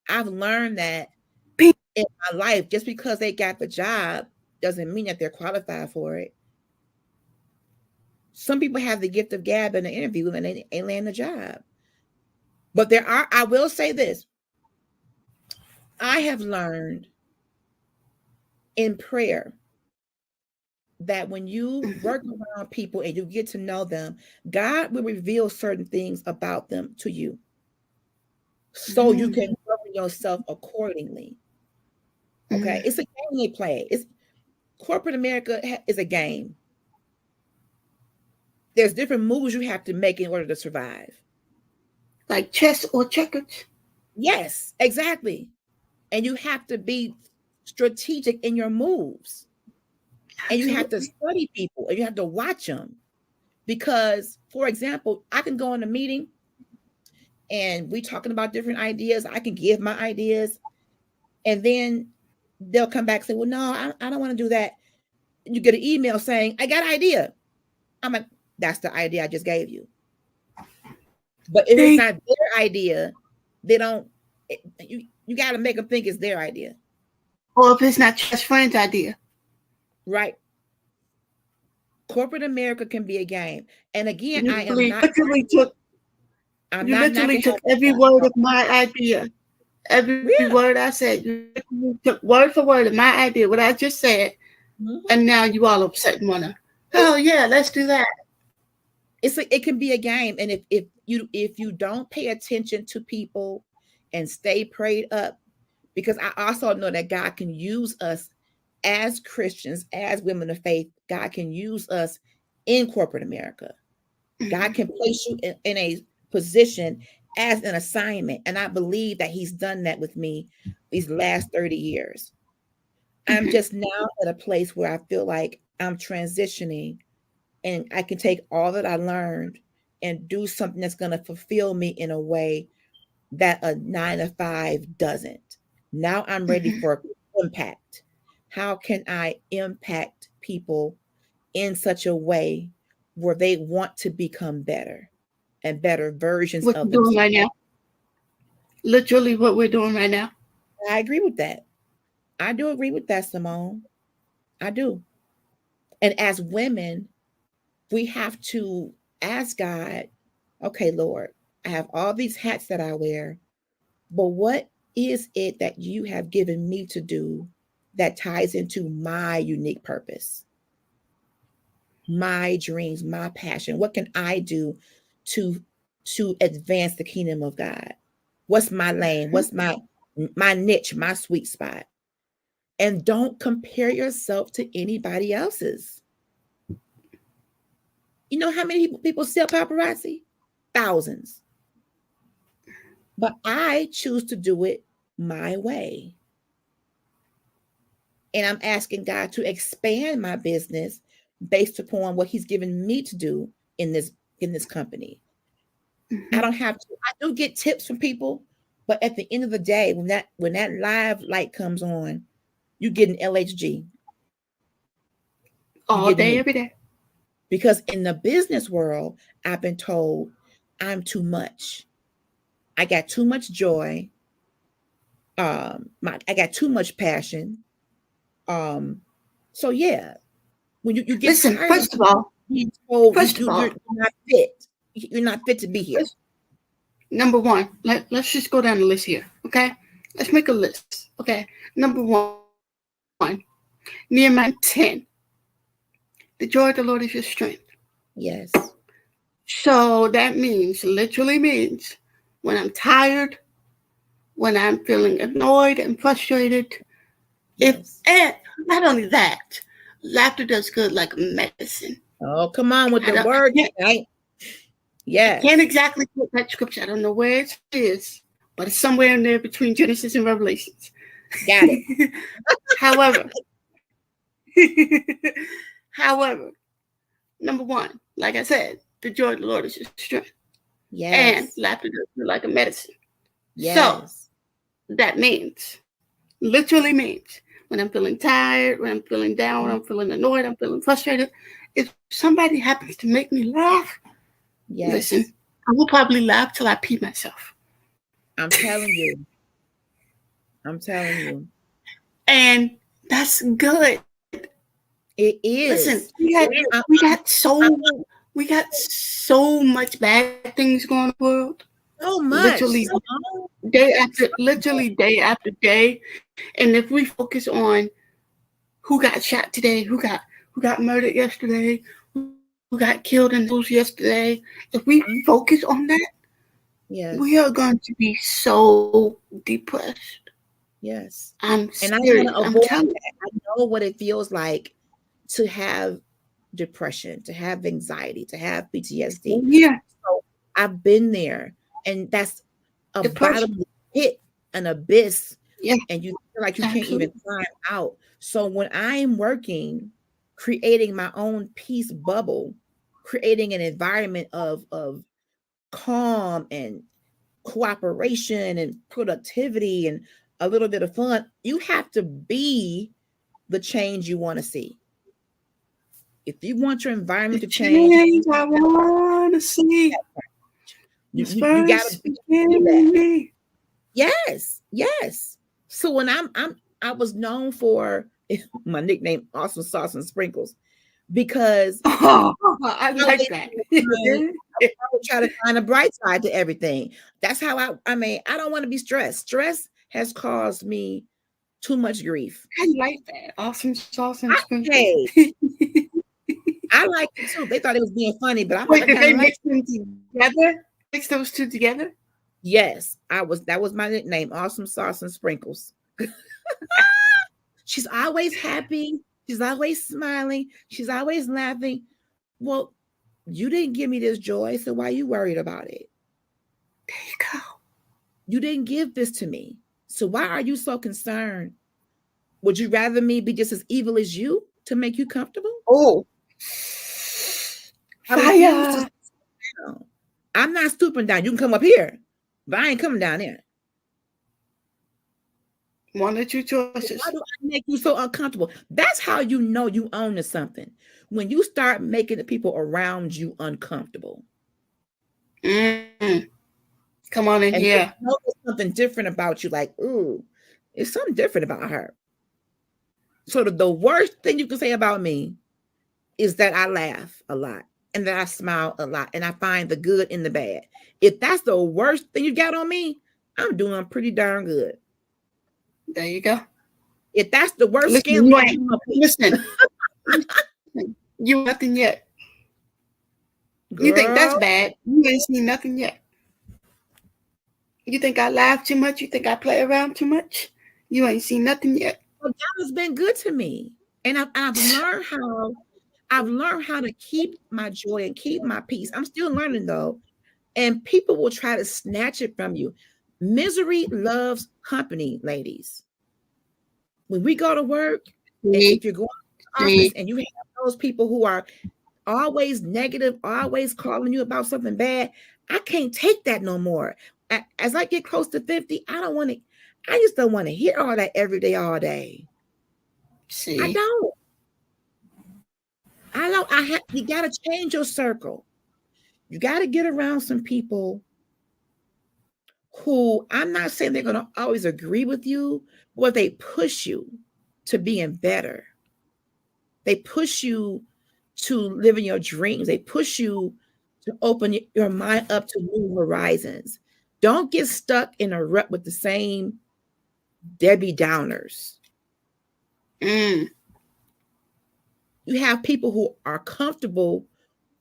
I've learned that in my life, just because they got the job doesn't mean that they're qualified for it. Some people have the gift of gab in the interview and they land the job. But I will say this, I have learned in prayer that when you work around people and you get to know them, God will reveal certain things about them to you so you can Mm-hmm. govern yourself accordingly. Okay, Mm-hmm. it's a game they play. It's corporate America is a game. There's different moves you have to make in order to survive. Like chess or checkers. Yes, exactly. And you have to be strategic in your moves. And you have to Absolutely. study people and you have to watch them. Because, for example, I can go in a meeting and we talking about different ideas. I can give my ideas, and then they'll come back and say, "Well, no, I don't want to do that." You get an email saying, "I got an idea." I'm like, "That's the idea I just gave you." But if it's See? not their idea, they don't. You got to make them think it's their idea, Or if it's not your best friend's idea. right? Corporate America can be a game, and again, You I am literally, not. literally took I'm you not literally knocking took corporate every America. word of my idea. Every Yeah. word I said. You literally took word for word of my idea, what I just said, Mhm. and now you all upset and wanna, oh yeah, let's do that. It can be a game, and if you don't pay attention to people and stay prayed up, because I also know that God can use us as Christians, as women of faith. God can use us in corporate America. God can Mm-hmm. place you in a position as an assignment, and I believe that He's done that with me these last 30 years. I'm Mm-hmm. just now at a place where I feel like I'm transitioning and I can take all that I learned and do something that's going to fulfill me in a way that a 9 to 5 doesn't. Now I'm ready Mm-hmm. for impact. How can I impact people in such a way where they want to become better and better versions What of you're doing themselves? right now. Literally what we're doing right now. I agree with that. I do agree with that, Simone. I do. And as women, we have to ask God, okay, Lord, I have all these hats that I wear, but what is it that you have given me to do that ties into my unique purpose, my dreams, my passion? What can I do to to advance the kingdom of God? What's my lane? Mm-hmm. What's my niche, my sweet spot? And don't compare yourself to anybody else's. You know how many people sell paparazzi? Thousands. But I choose to do it my way. And I'm asking God to expand my business based upon what He's given me to do in this company. I Mhm. don't have to. I do get tips from people, but at the end of the day, when that live light comes on, you get an LHG. You All get day, me. every day. Because in the business world, I've been told I'm too much. I got too much joy. I got too much passion. Um, so yeah, when you get Listen, tired of being told first of you're all, not fit, you're not fit to be here. first, number one, let's just go down the list here, okay? Let's make a list, okay? Number one, Nehemiah 9:10. The joy of the Lord is your strength. Yes, So that means, literally means, when I'm tired, when I'm feeling annoyed and frustrated, if yes. and not only that, laughter does good like medicine. Oh, come on with I the don't, I word can't, tonight. I can't Yes, exactly put that scripture. I don't know where it is, but it's somewhere in there between Genesis and Revelations. got it. However, however, number one, like I said, the joy of the Lord is your strength, and Yes, laughter does good like a medicine. So yes, that means, literally means, when I'm feeling tired, when I'm feeling down, when I'm feeling annoyed, I'm feeling frustrated, if somebody happens to make me laugh, listen, yes. I will probably laugh till I pee myself. I'm telling you. I'm telling you. And that's good. It Listen, is. I'm, I'm we got so much bad things going on in the world. so much. Literally So, day after day. And if we focus on who got shot today, who got murdered yesterday, who got killed in the news yesterday, if we mhm, focus on that, we are yes, going to be so depressed. yes. I'm And I serious. want to I'm avoid telling you. that. I know what it feels like to have depression, to have anxiety, to have PTSD. Yeah, So I've been there, and that's a depression. bottomless pit, an abyss, Yeah, and you feel like you can't even absolutely. climb out. So when I'm working, creating my own peace bubble, creating an environment of calm and cooperation and productivity and a little bit of fun, you have to be the change you want to see. If you want your environment The to change, change I want to see must you got to first begin do that. in me. Yes, yes. So when I was known for my nickname, Awesome Sauce and Sprinkles, because Oh, I I like always that. I would try to find a bright side to everything. That's how I mean, I don't want to be stressed. Stress has caused me too much grief. I like that. Awesome sauce and sprinkles. Hey, I like it too. They thought it was being funny, but I'm like, Wait, I did kind they of like. mix them together? Mix those two together? Yes, I was. That was my nickname, Awesome Sauce and Sprinkles. She's always happy. She's always smiling. She's always laughing. Well, you didn't give me this joy, so why are you worried about it? There you go. You didn't give this to me, so why are you so concerned? Would you rather me be just as evil as you to make you comfortable? Oh, I refuse to fire. stoop down. I'm not stooping down. You can come up here, but I ain't coming down there. One or two choices. Why do I make you so uncomfortable? That's how you know you own to something. When you start making the people around you uncomfortable. Mm. Come on in And here. they know there's something different about you, like, ooh, it's something different about her. So the worst thing you can say about me is that I laugh a lot and that I smile a lot and I find the good in the bad. If that's the worst thing you got on me, I'm doing pretty darn good. There you go. If that's the worst Listen, scandal you you can ain't. come up with, Listen, listen. You ain't nothing yet. You think that's girl, bad. You ain't seen nothing yet. You think I laugh too much? You think I play around too much? You ain't seen nothing yet. well, God has been good to me. And I've learned how to keep my joy and keep my peace. I'm still learning though. And people will try to snatch it from you. Misery loves company, ladies. When we go to work, and See, if you're going to the office see. and you have those people who are always negative, always calling you about something bad, I can't take that no more. As I get close to 50, I just don't want to hear all that every day, all day. I See, don't. You got to change your circle. You got to get around some people who, I'm not saying they're going to always agree with you, but they push you to being better. They push you to living your dreams. They push you to open your mind up to new horizons. Don't get stuck in a rut with the same Debbie Downers. mm, You have people who are comfortable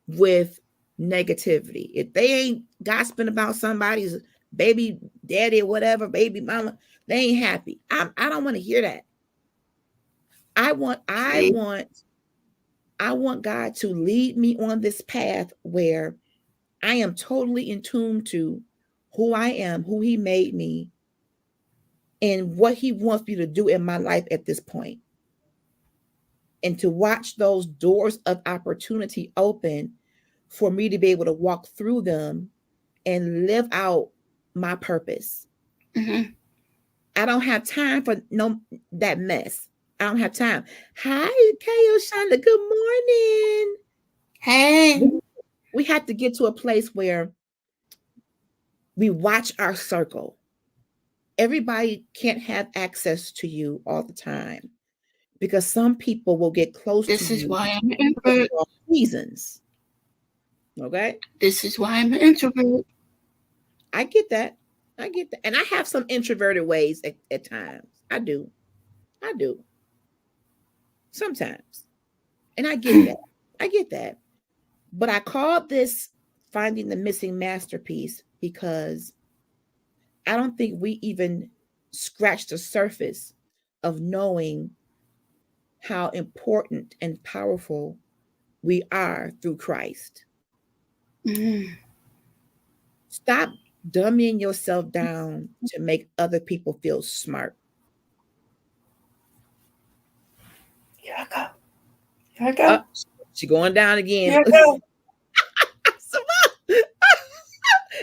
with negativity. If they ain't gossiping about somebody's baby daddy or whatever, baby mama, they ain't happy. I don't want to hear that. I want see, God to lead me on this path where I am totally in tune to who I am, who He made me, and what He wants me to do in my life at this point. And to watch those doors of opportunity open for me to be able to walk through them and live out my purpose. mm-hmm. I don't have time for that mess. I don't have time. Hi, Kayo Shonda. Good morning. Hey, We have to get to a place where we watch our circle. Everybody can't have access to you all the time because some people will get close to this is you why I'm an for the introvert. wrong reasons. Okay? This is why I'm an introvert. I get that. I get that. And I have some introverted ways at times. I do. I do. Sometimes. And I get that. I get that. But I called this finding the missing masterpiece because I don't think we even scratched the surface of knowing how important and powerful we are through Christ. Mm. Stop dumbing yourself down to make other people feel smart. Here I go. Here I go. She's going down again. Here I go.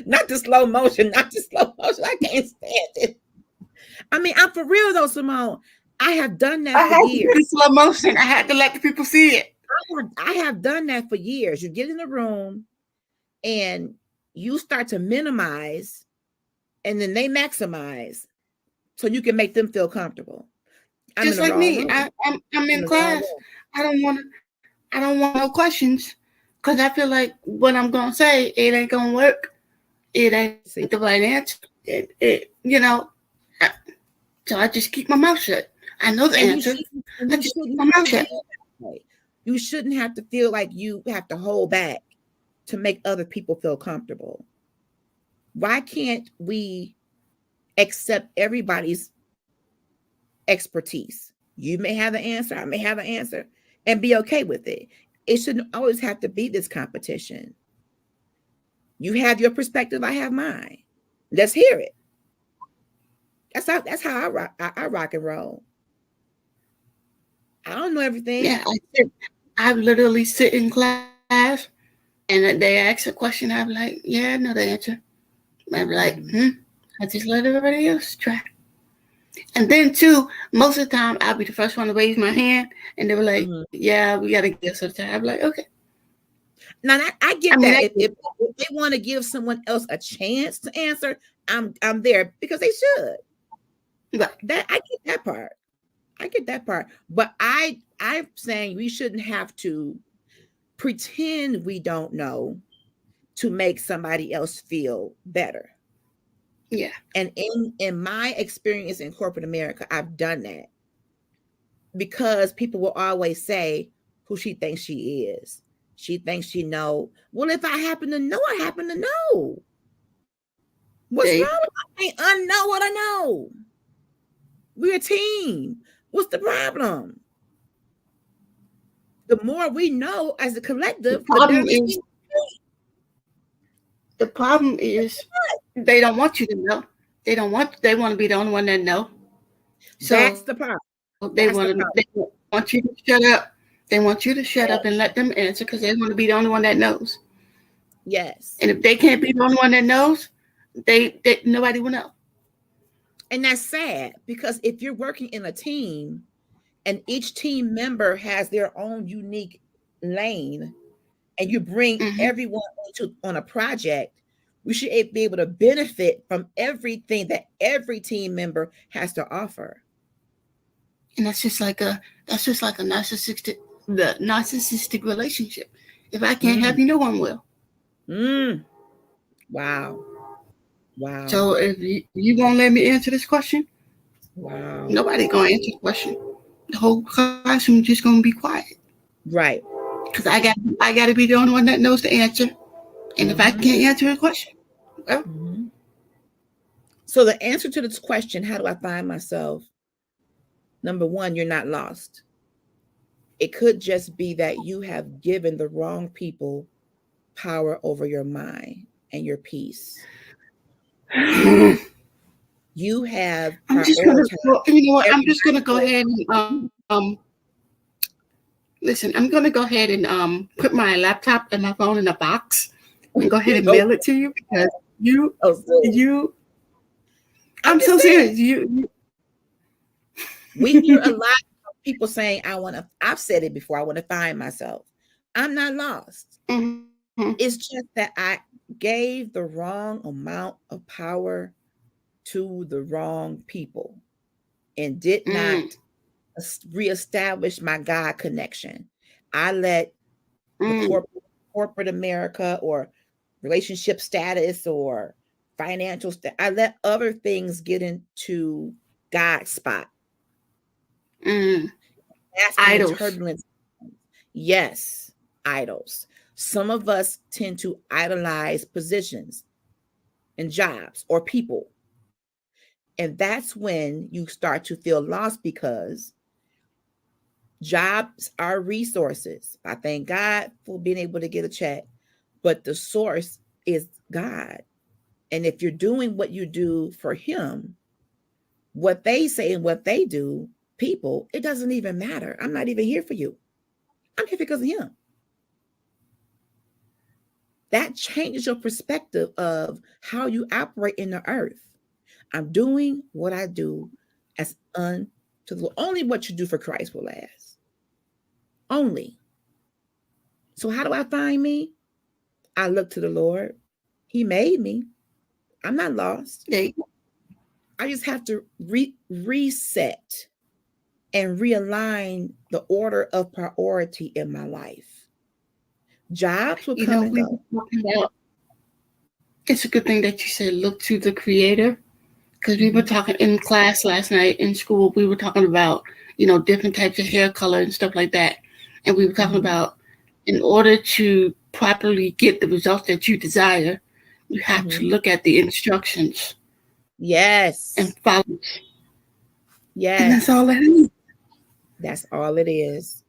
Not the slow motion, not the slow motion. I can't stand it. I mean, I'm for real though, Simone. I have done that I for had to years. do the slow motion. I had to let the people see it. I have done that for years. You get in the room and you start to minimize and then they maximize so you can make them feel comfortable. I'm in Just the like wrong me. room. I'm I'm in in the wrong class. room. I don't want no questions because I feel like what I'm gonna say it ain't gonna work. It ain't See, the right answer. You know. So I just keep my mouth shut. I know the and answer. I you just keep shouldn't my have mouth to shut. feel that way. You shouldn't have to feel like you have to hold back to make other people feel comfortable. Why can't we accept everybody's expertise? You may have an answer, I may have an answer, and be okay with it. It shouldn't always have to be this competition. You have your perspective, I have mine. Let's hear it. That's how I rock and roll. I don't know everything. Yeah, I literally sit in class and they ask a question. I'm like, yeah, I know the answer. I'm like, Mm-hmm. I just let everybody else try. And then too, most of the time I'll be the first one to raise my hand, and they were like, Mm-hmm. "Yeah, we gotta get us some time." I'm like, "Okay." Now I I get mean, that. If they want to give someone else a chance to answer, I'm there because they should. right, That I get that part. I get that part. But I'm saying we shouldn't have to pretend we don't know to make somebody else feel better. yeah, And in my experience in corporate America, I've done that because people will always say who she thinks she is. She thinks she know. Well, if I happen to know, I happen to know. What's they wrong with I unknow what I know? We're a team. What's the problem? The more we know as a the collective, the better problem the is team. the problem is they don't want you to know. They want to be the only one that know. So That's the problem. they want That's the to problem. they want you to shut up They want you to shut up and let them answer because they want to be the only one that knows. Yes. And if they can't be the only one that knows, they nobody will know. And that's sad because if you're working in a team and each team member has their own unique lane and you bring Mm-hmm. everyone on a project, we should be able to benefit from everything that every team member has to offer. And that's just like a narcissistic relationship. If I can't Mm, help you, no one will. mm, wow. Wow. So if you won't let me answer this question, Wow. nobody gonna answer the question. The whole classroom just gonna be quiet Right. because I got to be the only one that knows the answer. And if I Hmm. can't answer a question, well, Hmm. So the answer to this question, how do I find myself? Number one, you're not lost. It could just be that you have given the wrong people power over your mind and your peace. I'm You have just gonna. prioritized Well, you know what? I'm just gonna everybody go else. ahead and listen. I'm gonna go ahead and put my laptop and my phone in a box and go ahead and Oh, mail it to you because you oh, so you. I'm I'm just so saying. serious. You We hear a lot of people saying, I've said it before, I want to find myself. I'm not lost. mm-hmm. It's just that I gave the wrong amount of power to the wrong people and did mm, not reestablish my God connection. I let the mm, corporate America or relationship status or financial I let other things get into God's spot. mm. That's when the Idols. turbulence. Yes, idols. Some of us tend to idolize positions and jobs or people. And that's when you start to feel lost because jobs are resources. I thank God for being able to get a check, but the source is God. And if you're doing what you do for Him, what they say and what they do, people, it doesn't even matter. I'm not even here for you. I'm here because of Him. That changes your perspective of how you operate in the earth. I'm doing what I do as unto the Lord. Only what you do for Christ will last. Only. So how do I find me? I look to the Lord. He made me. I'm not lost. There you go. I just have to reset and realign the order of priority in my life. Jobs will You come know, and we were go. talking about. It's a good thing that you said look to the Creator because we were Mhm, talking in class last night in school. We were talking about different types of hair color and stuff like that, and we were talking mhm, about in order to properly get the results that you desire, you have to mhm. look at the instructions and Yes. follow. And that's Yes. all that is. That's all it is.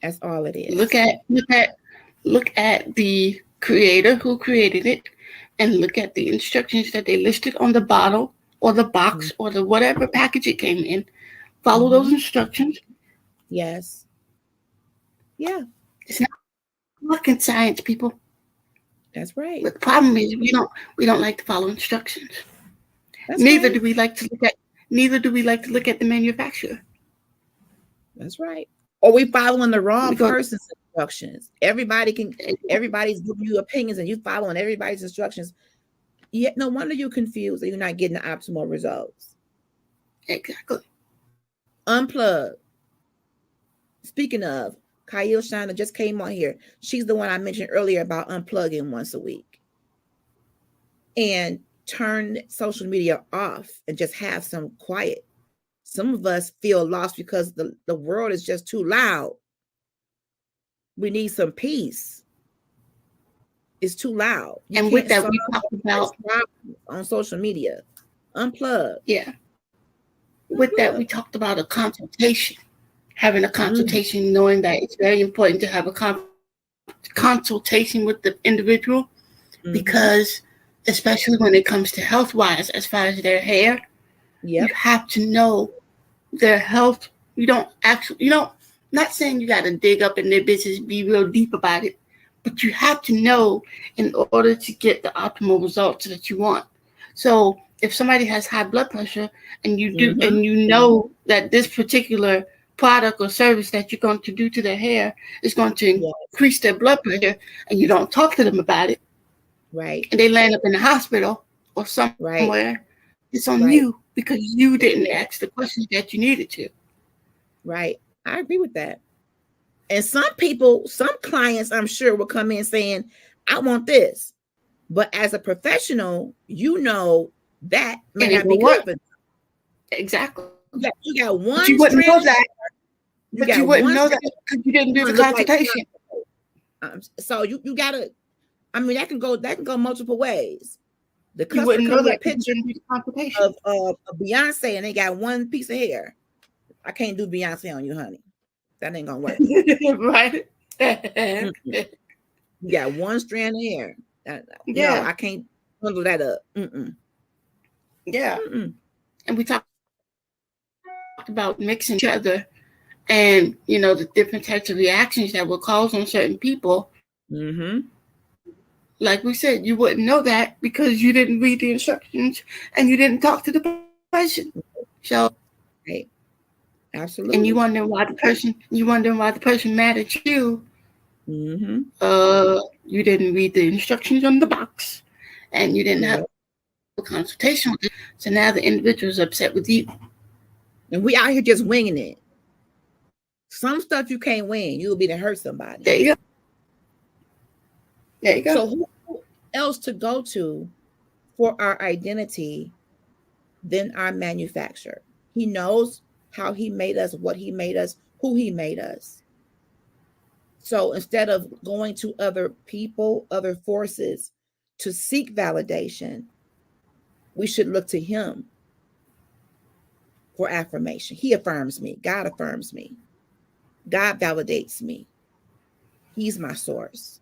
That's all it Look is. at look at look at the creator who created it, and look at the instructions that they listed on the bottle or the Mhm, box or the whatever package it came in. Follow those mhm. instructions. Yes. Yeah, It's not rocket science, people. that's right. But the problem is we don't like to follow instructions. That's Neither right. do we like to look at neither do we like to look at the manufacturer. That's right. Or we following the We wrong go person's instructions. Everybody's giving you opinions and you following everybody's instructions. Yet no wonder you're confused and you're not getting the optimal results. exactly. Unplug. Speaking of, Kyle Shiner just came on here. She's the one I mentioned earlier about unplugging once a week and turn social media off and just have some quiet. Some of us feel lost because the world is just too loud. We need some peace. It's too loud. You And with can't that, solve we talked everybody's about problems on social media. Unplug. yeah. With that, we Unplug. talked about a consultation. Having a Mm, consultation, knowing that it's very important to have a consultation with the individual because, mm-hmm. especially when it comes to health wise, as far as their hair, you Yep. have to know their health. You don't. Not saying you got to dig up in their business, be real deep about it, but you have to know in order to get the optimal results that you want. So if somebody has high blood pressure and you do Mm-hmm. and you know that this particular product or service that you're going to do to their hair is going to Yes. increase their blood pressure, and you don't talk to them about it, Right. and they land up in the hospital or Right. somewhere, it's on Right. you because you didn't Yeah. ask the questions that you needed to. Right. I agree with that. And some people, some clients, I'm sure, will come in saying, I want this. But as a professional, you know that may And it not be will good work. for them. Exactly. You got But you one wouldn't strand, know that. you But you got wouldn't one know that strand because you didn't do the gonna look like consultation. so you gotta, I mean, that can go multiple ways. The You customer wouldn't come know with a that because you picture didn't do the consultation. of Beyonce and they got one piece of hair. I can't do Beyonce on you, honey. That ain't gonna work. Right? Mm-mm. You got one strand of hair. No, Yeah, I can't bundle that up. Mm-mm. yeah. Mm-mm. And we talked about mixing each other and, the different types of reactions that will cause on certain people. Mm-hmm. Like we said, you wouldn't know that because you didn't read the instructions and you didn't talk to the person. So, Right. and Absolutely. you wondering why the person mad at you. Mm-hmm. You didn't read the instructions on the box, and you didn't have Yeah. a consultation with them. So now the individual is upset with you. And we out here just winging it. Some stuff you can't win. You'll be to hurt somebody. There you go. There you go. So who else to go to for our identity than our manufacturer? He knows how he made us, what he made us, who he made us. So instead of going to other people, other forces to seek validation, we should look to him for affirmation. He affirms me. God affirms me. God validates me. He's my source.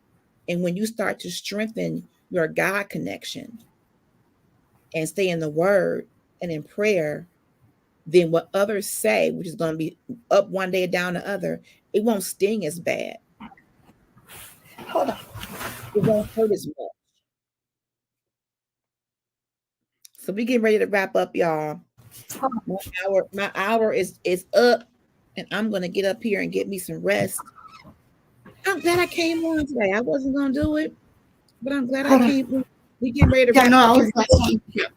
And when you start to strengthen your God connection and stay in the word and in prayer, then what others say, which is going to be up one day, down the other, it won't sting as bad. Hold on. It won't hurt as much. So we getting ready to wrap up, y'all. My hour is up, and I'm gonna get up here and get me some rest. I'm glad I came on today. I wasn't gonna do it, but I'm glad I Hold on. came on. We getting ready to Y'all wrap know I up always here. got something to share.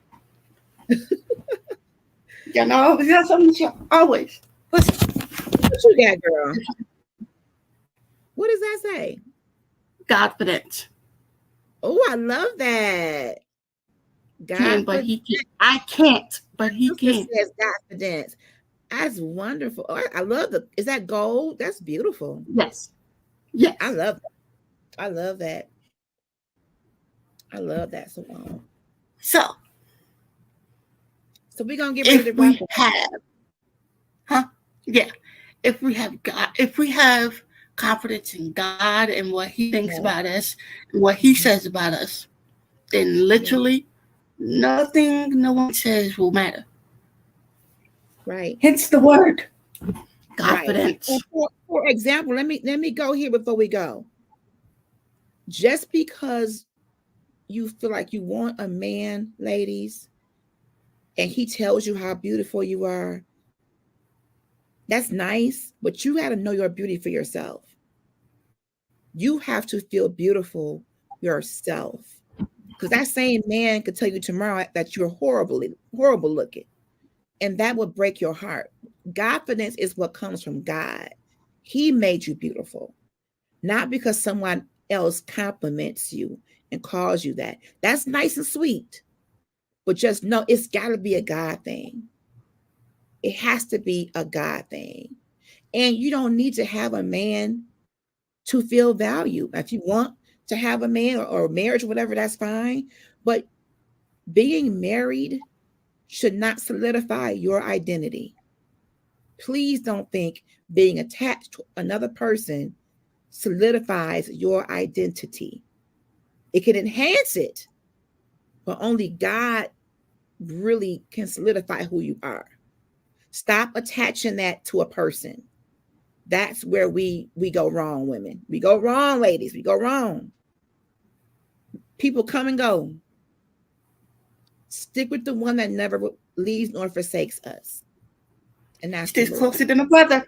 Y'all know I always got something to share. Always. Listen. What you got, girl? What does that say? Confidence. Oh, I love that. Can, but Godfidence. he can. I can't, but he This can. says Godfidence. That's wonderful. Oh, I love the. Is that gold? That's beautiful. Yes. Yes. I love that. I love that. I love that so So So we're gonna get ready to if wrap we up. have, huh? Yeah. If we have God, if we have confidence in God and what He thinks Yeah. about us, and what He Mhm. says about us, then Yeah. literally nothing no one says will matter. Right. Hence the word Right. And confidence. for example, let me go here before we go. Just because you feel like you want a man, ladies, and he tells you how beautiful you are, that's nice, but you got to know your beauty for yourself. You have to feel beautiful yourself. Because that same man could tell you tomorrow that you're horrible looking, and that would break your heart. Confidence is what comes from God. He made you beautiful, not because someone else compliments you and calls you that. That's nice and sweet, but just know it's got to be a God thing. It has to be a God thing. And you don't need to have a man to feel value. If you want to have a man or marriage, whatever, that's fine. But being married should not solidify your identity. Please don't think being attached to another person solidifies your identity. It can enhance it, but only God really can solidify who you are. Stop attaching that to a person. That's where we go wrong, women. We go wrong, ladies. We go wrong. People come and go. Stick with the one that never leaves nor forsakes us. And that's the Stays Lord. closer than a brother.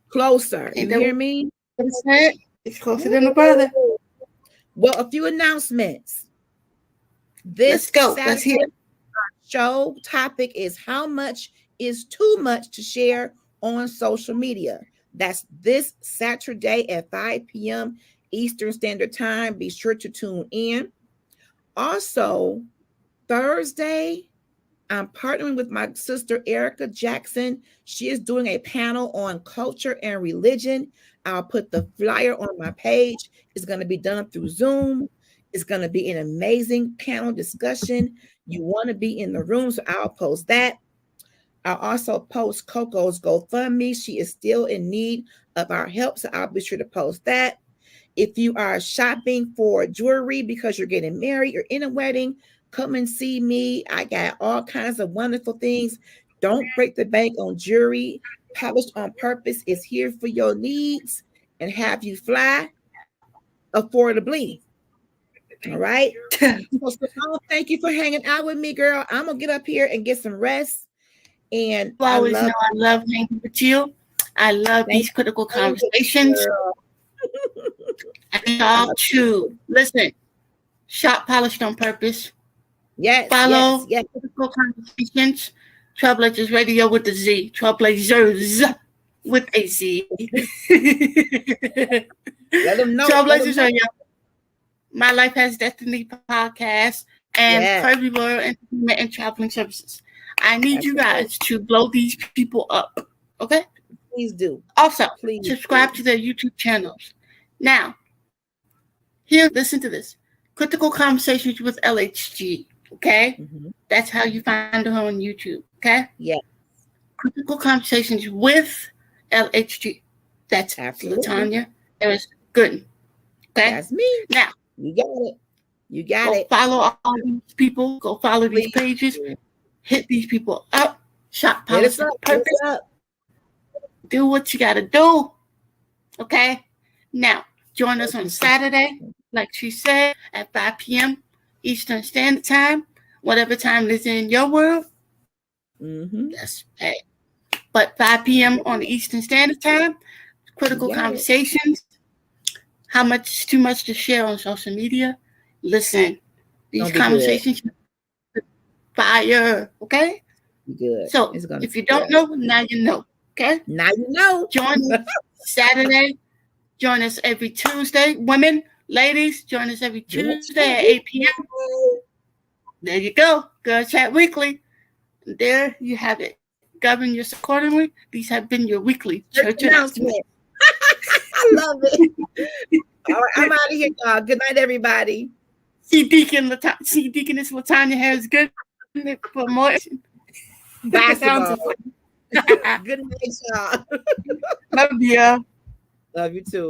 Closer. Ain't You that hear me? what it said? It's closer than a brother. Well, a few announcements. Let's This go. Saturday Let's hear it. show topic is how much is too much to share on social media. That's this Saturday at 5 p.m. Eastern Standard Time. Be sure to tune in. Also, Thursday, I'm partnering with my sister Erica Jackson. She is doing a panel on culture and religion. I'll put the flyer on my page. It's going to be done through Zoom. It's going to be an amazing panel discussion. You want to be in the room, so I'll post that. I'll also post Coco's GoFundMe. She is still in need of our help, so I'll be sure to post that. If you are shopping for jewelry because you're getting married or in a wedding, come and see me. I got all kinds of wonderful things. Don't break the bank on jewelry. Polished on Purpose is here for your needs and have you fly affordably. All right. So, Simone, thank you for hanging out with me, girl. I'm going to get up here and get some rest. And You I always know love I love hanging with you. I love these critical conversations. I need y'all to listen. Shop Polished on Purpose. Yes, Follow yes. Critical Conversations. Trailblazers Radio with a Z. Trailblazers with a Z. Let them know. Trailblazers Radio. My Life Has Destiny podcast and Curvy Royal Entertainment and Traveling Services. I need you guys to blow these people up. Okay? Please do. Also, Please subscribe to their YouTube channels. Now, here, listen to this. Critical Conversations with LHG. Okay? Mm-hmm. That's how you find her on YouTube. Okay? Yeah. Critical Conversations with LHG. That's Absolutely. Latanya. There's Gooden. Okay? That's me. Now, you got it. You got go it. Follow all these people. Go follow these pages. Hit these people up. Shop Polished on Purpose. Do what you got to do. Okay? Now, join us on Saturday, like she said, at 5 p.m. Eastern Standard Time. Whatever time it is in your world, that's hey. But 5 p.m. on the Eastern Standard Time, critical conversations. How much is too much to share on social media? Listen, these conversations fire, okay? Good. So if you don't know, now you know, okay? Now you know. Join us Saturday. Join us every Tuesday. Women, ladies, join us every Tuesday at 8 p.m. There you go. GirlChat Weekly. There you have it. Govern yourself accordingly. These have been your weekly church announcements. I love it. All right, I'm out of here, y'all. Good night, everybody. See Deaconess Latanya has good for more basketball. Good night, y'all. Love you. Love you too.